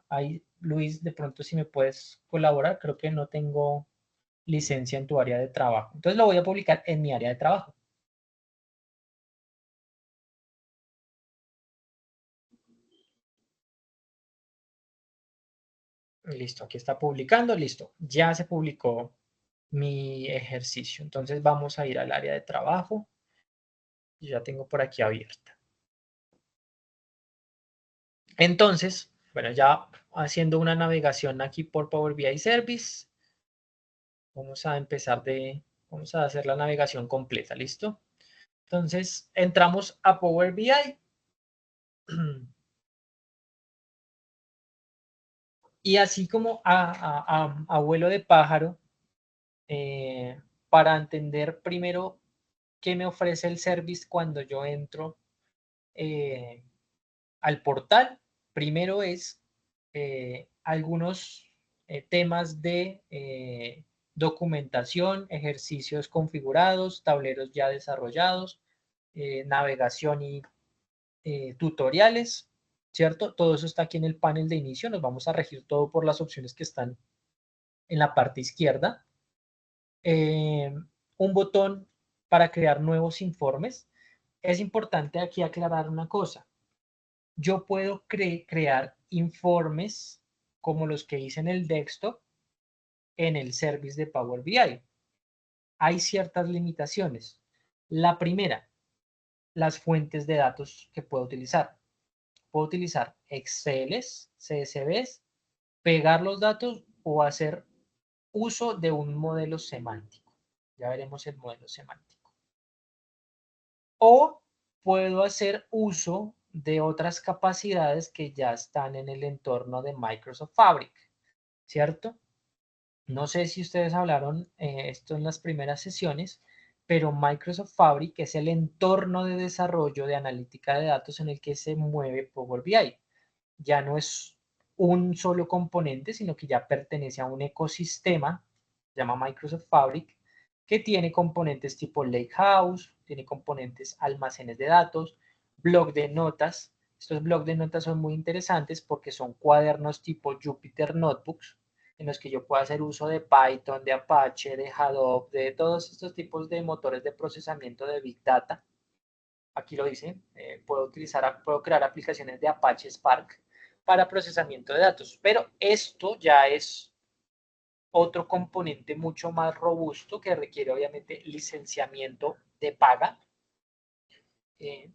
Speaker 2: Ahí, Luis, de pronto si me puedes colaborar, creo que no tengo licencia en tu área de trabajo. Entonces lo voy a publicar en mi área de trabajo. Listo, aquí está publicando, listo. Ya se publicó mi ejercicio. Entonces vamos a ir al área de trabajo. Ya tengo por aquí abierta. Entonces, bueno, ya haciendo una navegación aquí por Power BI Service, vamos a vamos a hacer la navegación completa, ¿listo? Entonces, entramos a Power BI. Y así como a vuelo de pájaro, para entender primero qué me ofrece el service cuando yo entro al portal, primero es algunos temas de documentación, ejercicios configurados, tableros ya desarrollados, navegación y tutoriales, ¿cierto? Todo eso está aquí en el panel de inicio. Nos vamos a regir todo por las opciones que están en la parte izquierda. Un botón para crear nuevos informes. Es importante aquí aclarar una cosa. Yo puedo crear informes como los que hice en el desktop en el service de Power BI. Hay ciertas limitaciones. La primera, las fuentes de datos que puedo utilizar. Puedo utilizar Exceles, CSVs, pegar los datos o hacer uso de un modelo semántico. Ya veremos el modelo semántico. O puedo hacer uso de otras capacidades que ya están en el entorno de Microsoft Fabric, ¿cierto? No sé si ustedes hablaron esto en las primeras sesiones, pero Microsoft Fabric es el entorno de desarrollo de analítica de datos en el que se mueve Power BI. Ya no es un solo componente, sino que ya pertenece a un ecosistema, se llama Microsoft Fabric, que tiene componentes tipo Lakehouse, tiene componentes almacenes de datos, blog de notas. Estos blogs de notas son muy interesantes porque son cuadernos tipo Jupyter Notebooks, en los que yo puedo hacer uso de Python, de Apache, de Hadoop, de todos estos tipos de motores de procesamiento de Big Data. Aquí lo dice, puedo crear aplicaciones de Apache Spark para procesamiento de datos, pero esto ya es otro componente mucho más robusto que requiere obviamente licenciamiento de paga,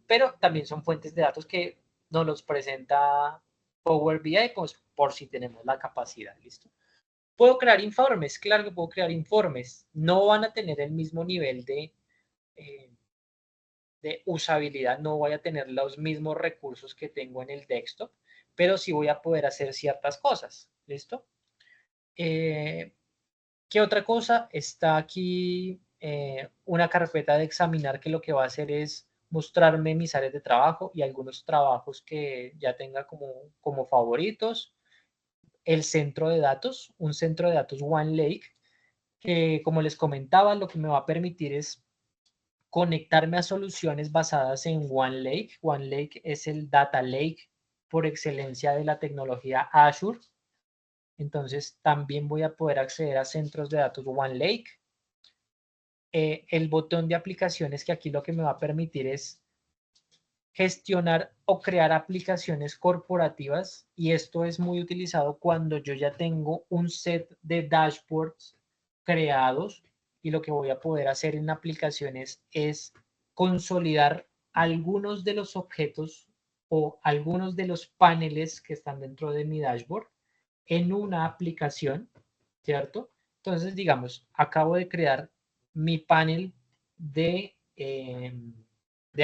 Speaker 2: pero también son fuentes de datos que nos los presenta Power BI pues, por si tenemos la capacidad, ¿listo? ¿Puedo crear informes? Claro que puedo crear informes. No van a tener el mismo nivel de usabilidad, no voy a tener los mismos recursos que tengo en el desktop, pero sí voy a poder hacer ciertas cosas, ¿listo? ¿Qué otra cosa? Está aquí una carpeta de examinar que lo que va a hacer es mostrarme mis áreas de trabajo y algunos trabajos que ya tenga como favoritos. El centro de datos, un centro de datos OneLake, que como les comentaba, lo que me va a permitir es conectarme a soluciones basadas en OneLake. OneLake es el data lake por excelencia de la tecnología Azure. Entonces también voy a poder acceder a centros de datos OneLake. El botón de aplicaciones, que aquí lo que me va a permitir es gestionar o crear aplicaciones corporativas, y esto es muy utilizado cuando yo ya tengo un set de dashboards creados y lo que voy a poder hacer en aplicaciones es consolidar algunos de los objetos o algunos de los paneles que están dentro de mi dashboard en una aplicación, ¿cierto? Entonces, digamos, acabo de crear mi panel de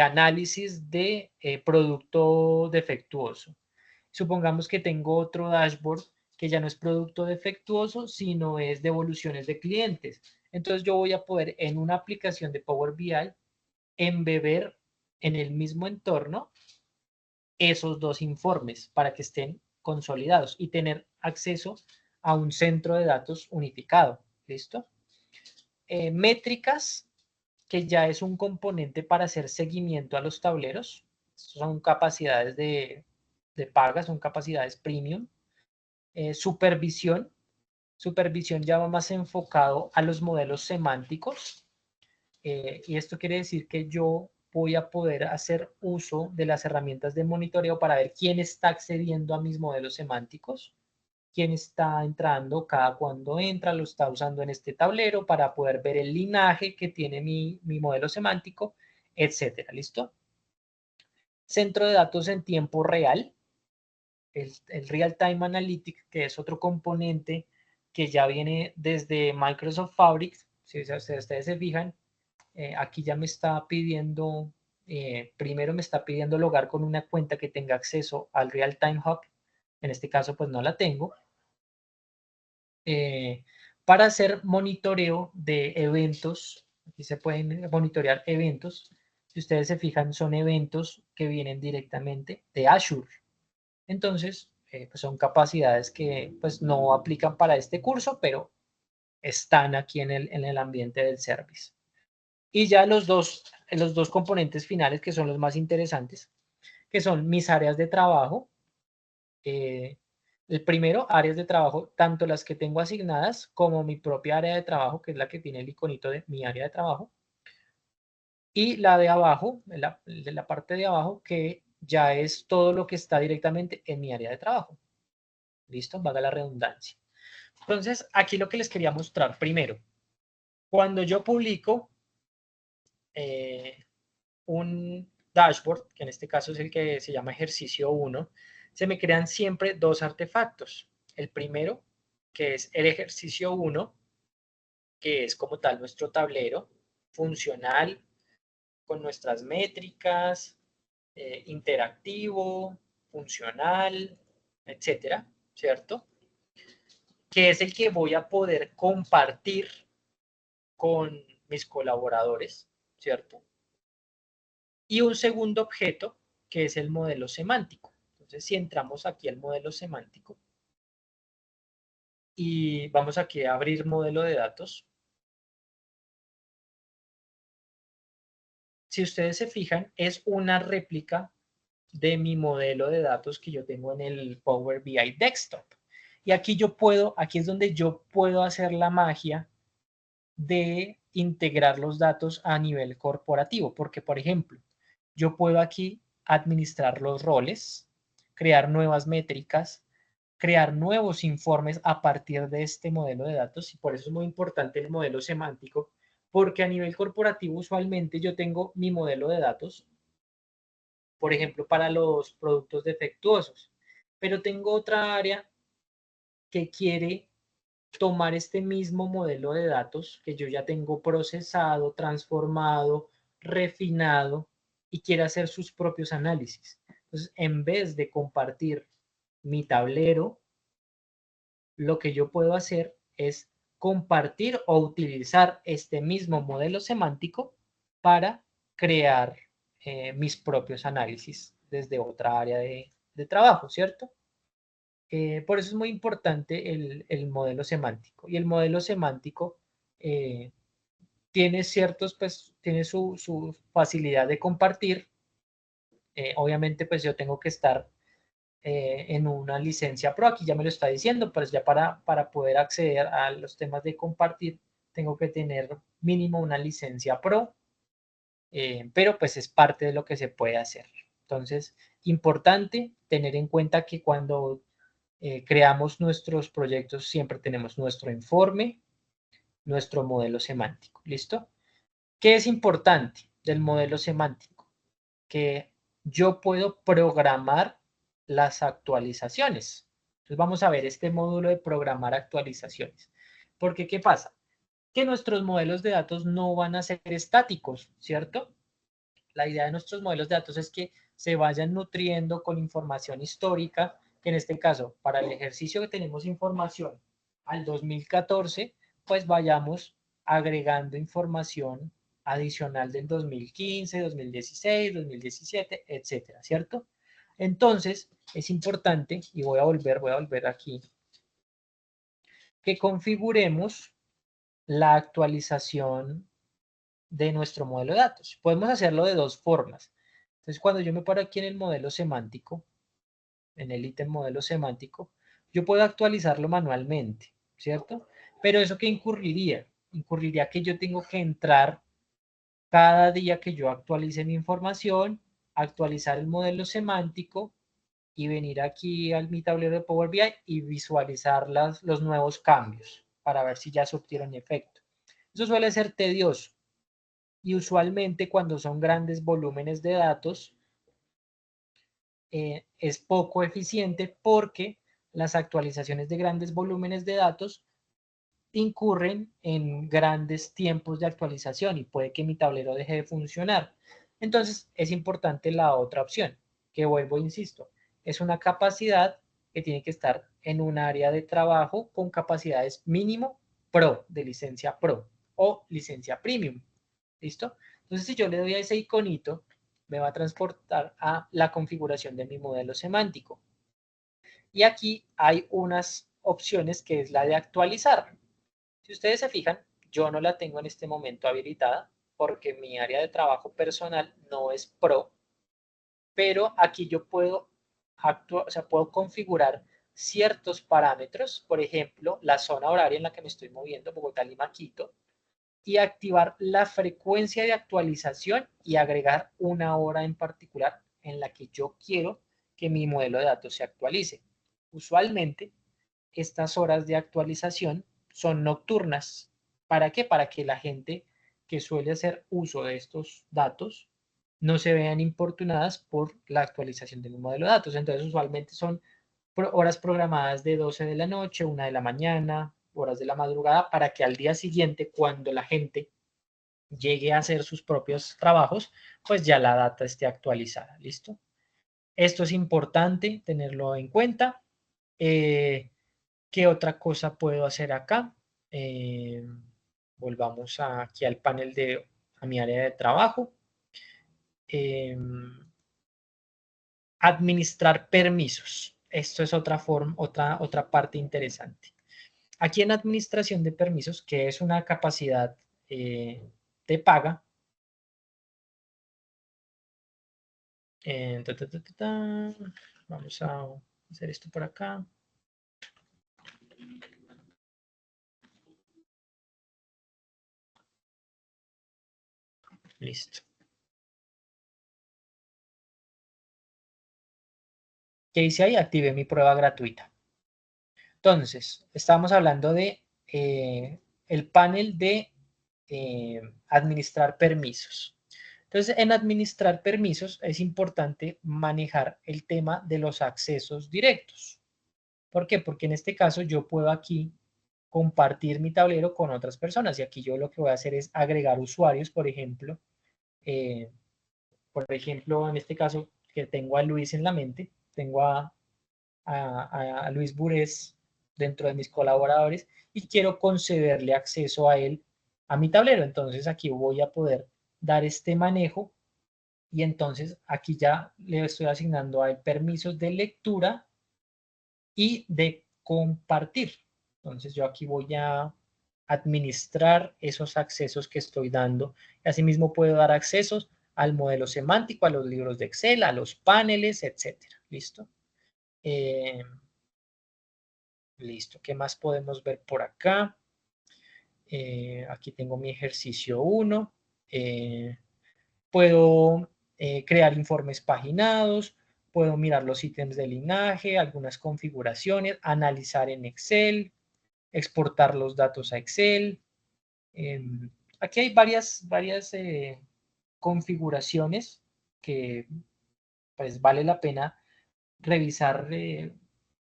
Speaker 2: análisis de producto defectuoso. Supongamos que tengo otro dashboard que ya no es producto defectuoso, sino es devoluciones de clientes. Entonces yo voy a poder en una aplicación de Power BI embeber en el mismo entorno esos dos informes para que estén consolidados y tener acceso a un centro de datos unificado. ¿Listo? Métricas, que ya es un componente para hacer seguimiento a los tableros. Son capacidades de paga, son capacidades premium. Supervisión ya va más enfocado a los modelos semánticos. Y esto quiere decir que yo voy a poder hacer uso de las herramientas de monitoreo para ver quién está accediendo a mis modelos semánticos. quién está entrando, cada cuando entra, lo está usando en este tablero para poder ver el linaje que tiene mi modelo semántico, etcétera. ¿Listo? Centro de datos en tiempo real, el Real Time Analytics, que es otro componente que ya viene desde Microsoft Fabric. Si ustedes se fijan, aquí ya me está pidiendo, primero me está pidiendo logar con una cuenta que tenga acceso al Real Time Hub. En este caso, pues no la tengo. Para hacer monitoreo de eventos. Aquí se pueden monitorear eventos. Si ustedes se fijan, son eventos que vienen directamente de Azure. Entonces, pues son capacidades que pues no aplican para este curso, pero están aquí en el ambiente del service. Y ya los dos componentes finales, que son los más interesantes, que son mis áreas de trabajo. El primero, áreas de trabajo, tanto las que tengo asignadas como mi propia área de trabajo, que es la que tiene el iconito de mi área de trabajo. Y la de abajo, de la parte de abajo, que ya es todo lo que está directamente en mi área de trabajo. ¿Listo? Valga la redundancia. Entonces, aquí lo que les quería mostrar primero. Cuando yo publico un dashboard, que en este caso es el que se llama ejercicio 1, se me crean siempre dos artefactos. El primero, que es el ejercicio 1, que es como tal nuestro tablero funcional, con nuestras métricas, interactivo, funcional, etcétera, ¿cierto? Que es el que voy a poder compartir con mis colaboradores, ¿cierto? Y un segundo objeto, que es el modelo semántico. Entonces, si entramos aquí al modelo semántico y vamos aquí a abrir modelo de datos, si ustedes se fijan, es una réplica de mi modelo de datos que yo tengo en el Power BI Desktop. Y aquí aquí es donde yo puedo hacer la magia de integrar los datos a nivel corporativo, porque por ejemplo, yo puedo aquí administrar los roles, crear nuevas métricas, crear nuevos informes a partir de este modelo de datos, y por eso es muy importante el modelo semántico, porque a nivel corporativo usualmente yo tengo mi modelo de datos, por ejemplo, para los productos defectuosos, pero tengo otra área que quiere tomar este mismo modelo de datos que yo ya tengo procesado, transformado, refinado y quiere hacer sus propios análisis. Entonces, en vez de compartir mi tablero, lo que yo puedo hacer es compartir o utilizar este mismo modelo semántico para crear mis propios análisis desde otra área de trabajo, ¿cierto? Por eso es muy importante el modelo semántico. Y el modelo semántico tiene tiene su facilidad de compartir. Obviamente, pues yo tengo que estar en una licencia pro, aquí ya me lo está diciendo, pero ya para poder acceder a los temas de compartir, tengo que tener mínimo una licencia pro, pero pues es parte de lo que se puede hacer. Entonces, importante tener en cuenta que cuando creamos nuestros proyectos, siempre tenemos nuestro informe, nuestro modelo semántico. ¿Listo? ¿Qué es importante del modelo semántico? Que yo puedo programar las actualizaciones. Entonces vamos a ver este módulo de programar actualizaciones. Porque, ¿qué pasa? Que nuestros modelos de datos no van a ser estáticos, ¿cierto? La idea de nuestros modelos de datos es que se vayan nutriendo con información histórica, que en este caso, para el ejercicio que tenemos información al 2014, pues vayamos agregando información adicional del 2015, 2016, 2017, etcétera, ¿cierto? Entonces, es importante, y voy a volver aquí, que configuremos la actualización de nuestro modelo de datos. Podemos hacerlo de dos formas. Entonces, cuando yo me paro aquí en el modelo semántico, en el ítem modelo semántico, yo puedo actualizarlo manualmente, ¿cierto? Pero ¿eso qué incurriría? Incurriría que yo tengo que entrar cada día que yo actualice mi información, actualizar el modelo semántico y venir aquí a mi tablero de Power BI y visualizar los nuevos cambios para ver si ya surtieron efecto. Eso suele ser tedioso y usualmente cuando son grandes volúmenes de datos es poco eficiente porque las actualizaciones de grandes volúmenes de datos incurren en grandes tiempos de actualización y puede que mi tablero deje de funcionar. Entonces es importante la otra opción, que vuelvo, insisto, es una capacidad que tiene que estar en un área de trabajo con capacidades mínimo Pro, de licencia Pro o licencia Premium. ¿Listo? Entonces si yo le doy a ese iconito, me va a transportar a la configuración de mi modelo semántico. Y aquí hay unas opciones que es la de actualizar. Si ustedes se fijan, yo no la tengo en este momento habilitada porque mi área de trabajo personal no es Pro, pero aquí yo puedo puedo configurar ciertos parámetros, por ejemplo, la zona horaria en la que me estoy moviendo, Bogotá, Lima, Quito, y activar la frecuencia de actualización y agregar una hora en particular en la que yo quiero que mi modelo de datos se actualice. Usualmente, estas horas de actualización son nocturnas. ¿Para qué? Para que la gente que suele hacer uso de estos datos no se vean importunadas por la actualización de mi modelo de datos. Entonces, usualmente son horas programadas de 12 de la noche, 1 de la mañana, horas de la madrugada, para que al día siguiente, cuando la gente llegue a hacer sus propios trabajos, pues ya la data esté actualizada. ¿Listo? Esto es importante tenerlo en cuenta. ¿Qué otra cosa puedo hacer acá? Volvamos aquí al panel a mi área de trabajo. Administrar permisos. Esto es otra forma, otra parte interesante. Aquí en administración de permisos, que es una capacidad de paga, vamos a hacer esto por acá. Listo. ¿Qué hice ahí? Activé mi prueba gratuita. Entonces, estamos hablando de el panel de administrar permisos. Entonces, en administrar permisos es importante manejar el tema de los accesos directos. ¿Por qué? Porque en este caso yo puedo aquí compartir mi tablero con otras personas y aquí yo lo que voy a hacer es agregar usuarios, por ejemplo, en este caso que tengo a Luis en la mente, tengo a Luis Burés dentro de mis colaboradores y quiero concederle acceso a él, a mi tablero. Entonces aquí voy a poder dar este manejo y entonces aquí ya le estoy asignando a él permisos de lectura y de compartir. Entonces yo aquí voy a administrar esos accesos que estoy dando. Asimismo puedo dar accesos al modelo semántico, a los libros de Excel, a los paneles, etcétera. ¿Listo? Listo. ¿Qué más podemos ver por acá? Aquí tengo mi ejercicio 1. Puedo crear informes paginados, puedo mirar los ítems de linaje, algunas configuraciones, analizar en Excel, exportar los datos a Excel. Aquí hay varias configuraciones que pues vale la pena revisar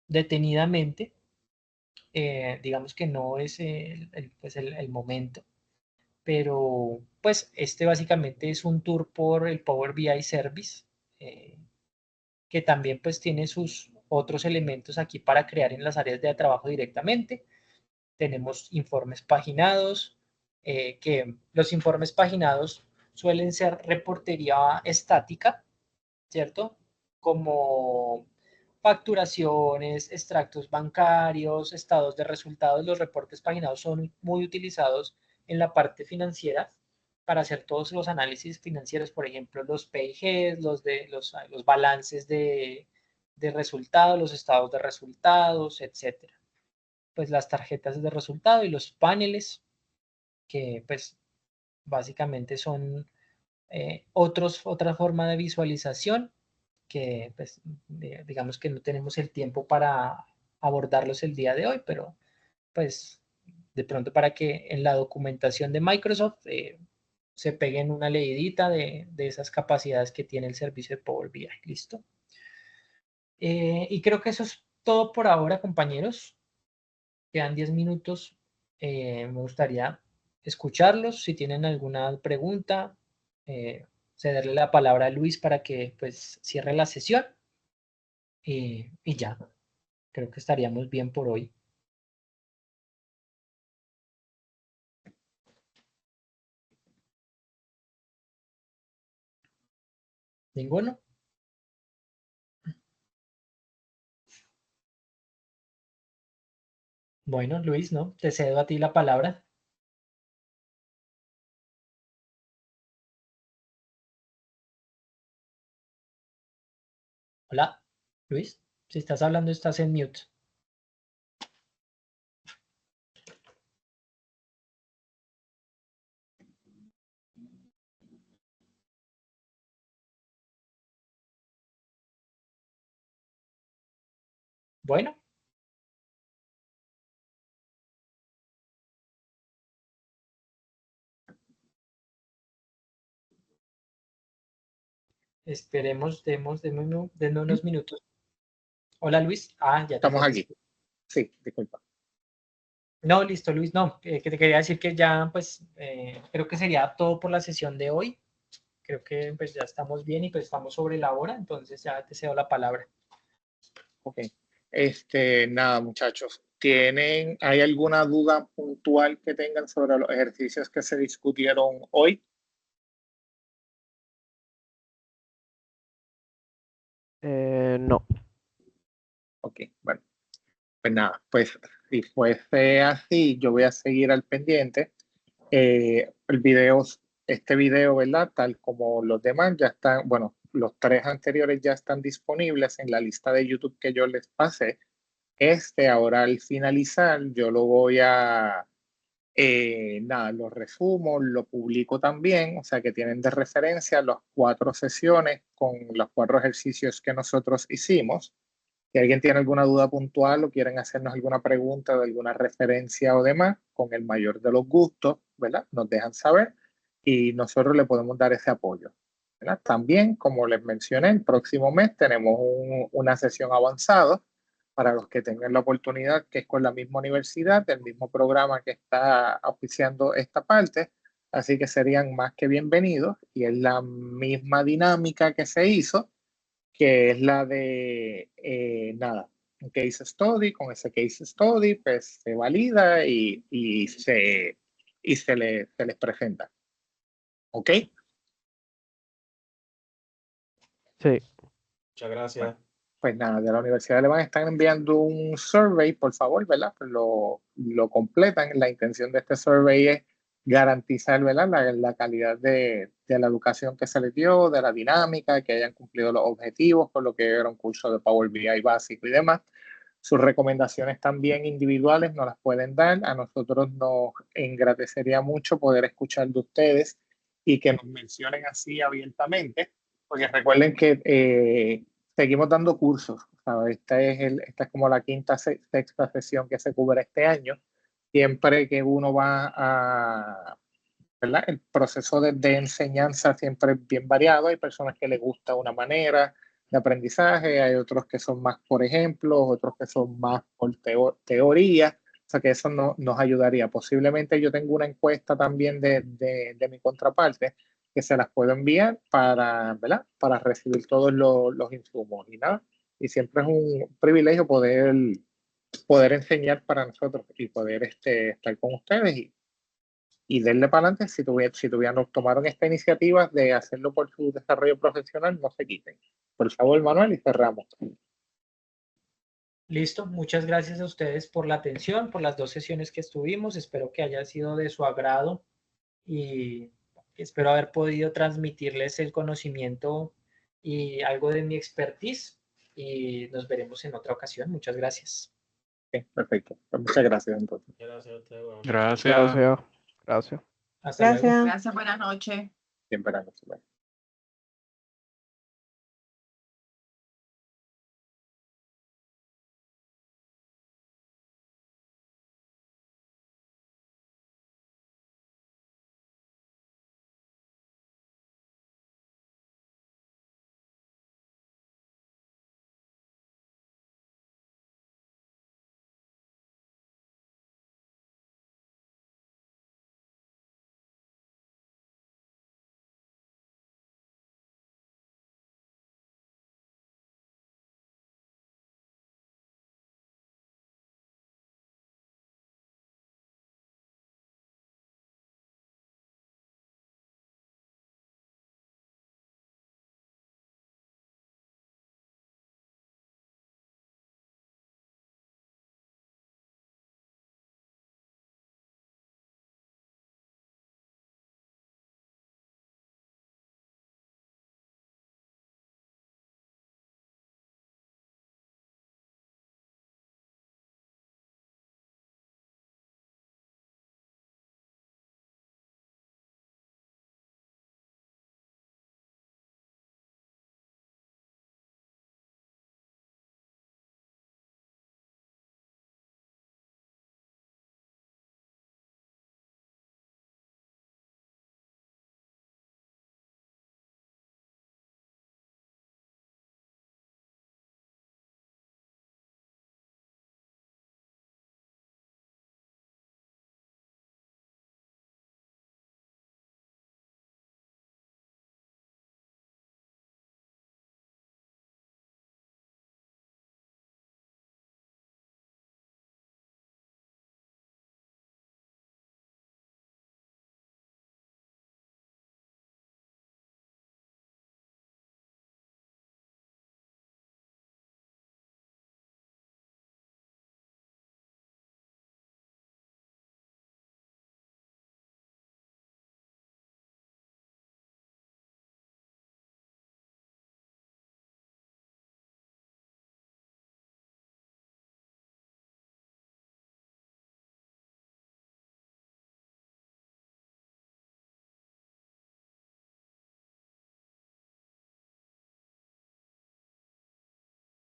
Speaker 2: detenidamente. Digamos que no es el momento, pero pues este básicamente es un tour por el Power BI Service, que también pues tiene sus otros elementos aquí para crear en las áreas de trabajo directamente. Tenemos informes paginados, que los informes paginados suelen ser reportería estática, ¿cierto? Como facturaciones, extractos bancarios, estados de resultados. Los reportes paginados son muy utilizados en la parte financiera para hacer todos los análisis financieros, por ejemplo, los PIGs, los balances de resultados, los estados de resultados, etcétera. Pues las tarjetas de resultado y los paneles, que pues básicamente son otra forma de visualización. que pues, digamos que no tenemos el tiempo para abordarlos el día de hoy, pero pues de pronto para que en la documentación de Microsoft se peguen una leidita de esas capacidades que tiene el servicio de Power BI. ¿Listo? Y creo que eso es todo por ahora, compañeros. Quedan 10 minutos. Me gustaría escucharlos. Si tienen alguna pregunta, cederle la palabra a Luis para que pues cierre la sesión. Y ya, creo que estaríamos bien por hoy. ¿Ninguno? Bueno, Luis, ¿no? Te cedo a ti la palabra. Hola, Luis. Si estás hablando, estás en mute. Bueno. Esperemos, denos unos minutos. Hola, Luis. Ah, ya te
Speaker 1: Estamos aquí. Sí, disculpa.
Speaker 2: No, listo, Luis, no, que te quería decir que ya, pues, creo que sería todo por la sesión de hoy. Creo que pues ya estamos bien y pues estamos sobre la hora, entonces ya te cedo la palabra.
Speaker 1: Ok. Nada, muchachos. ¿Hay alguna duda puntual que tengan sobre los ejercicios que se discutieron hoy?
Speaker 4: No.
Speaker 1: Ok, bueno. Pues nada, pues si fuese así, yo voy a seguir al pendiente. Este video, ¿verdad? Tal como los demás ya están, bueno, los 3 anteriores ya están disponibles en la lista de YouTube que yo les pasé. Ahora al finalizar, yo lo voy a, nada, lo resumo, lo publico también, o sea que tienen de referencia las 4 sesiones con los 4 ejercicios que nosotros hicimos. Si alguien tiene alguna duda puntual o quieren hacernos alguna pregunta de alguna referencia o demás, con el mayor de los gustos, ¿verdad? Nos dejan saber y nosotros le podemos dar ese apoyo, ¿verdad? También, como les mencioné, el próximo mes tenemos una sesión avanzada para los que tengan la oportunidad, que es con la misma universidad, el mismo programa que está auspiciando esta parte. Así que serían más que bienvenidos y es la misma dinámica que se hizo, que es la de, nada, un case study. Con ese case study pues se valida y se les presenta. ¿Ok?
Speaker 4: Sí.
Speaker 7: Muchas gracias.
Speaker 1: Pues nada, de la Universidad de Alemania están enviando un survey, por favor, ¿verdad? Pues lo completan. La intención de este survey es garantizar, ¿verdad? La calidad de la educación que se les dio, de la dinámica, que hayan cumplido los objetivos, por lo que era un curso de Power BI básico y demás. Sus recomendaciones también individuales nos las pueden dar. A nosotros nos engrandecería mucho poder escuchar de ustedes y que nos mencionen así abiertamente, porque recuerden que seguimos dando cursos. Esta es como la quinta, sexta sesión que se cubre este año. Siempre que uno va a, ¿verdad? El proceso de enseñanza siempre es bien variado. Hay personas que les gusta una manera de aprendizaje, hay otros que son más por ejemplo, otros que son más por teoría. O sea que eso nos ayudaría. Posiblemente yo tengo una encuesta también de mi contraparte que se las puedo enviar para, ¿verdad? Para recibir todos los insumos y nada. Y siempre es un privilegio poder enseñar para nosotros y poder estar con ustedes y darle para adelante. Si tomaron esta iniciativa de hacerlo por su desarrollo profesional, no se quiten. Por favor, Manuel, y cerramos.
Speaker 2: Listo, muchas gracias a ustedes por la atención, por las 2 sesiones que estuvimos. Espero que haya sido de su agrado y espero haber podido transmitirles el conocimiento y algo de mi expertise. Y nos veremos en otra ocasión. Muchas gracias.
Speaker 1: Okay, perfecto. Pues muchas gracias entonces.
Speaker 7: Gracias a ustedes. Bueno.
Speaker 3: Gracias.
Speaker 4: Gracias. Gracias.
Speaker 2: Hasta luego.
Speaker 6: Gracias.
Speaker 8: Gracias, buenas noches.
Speaker 1: Siempre.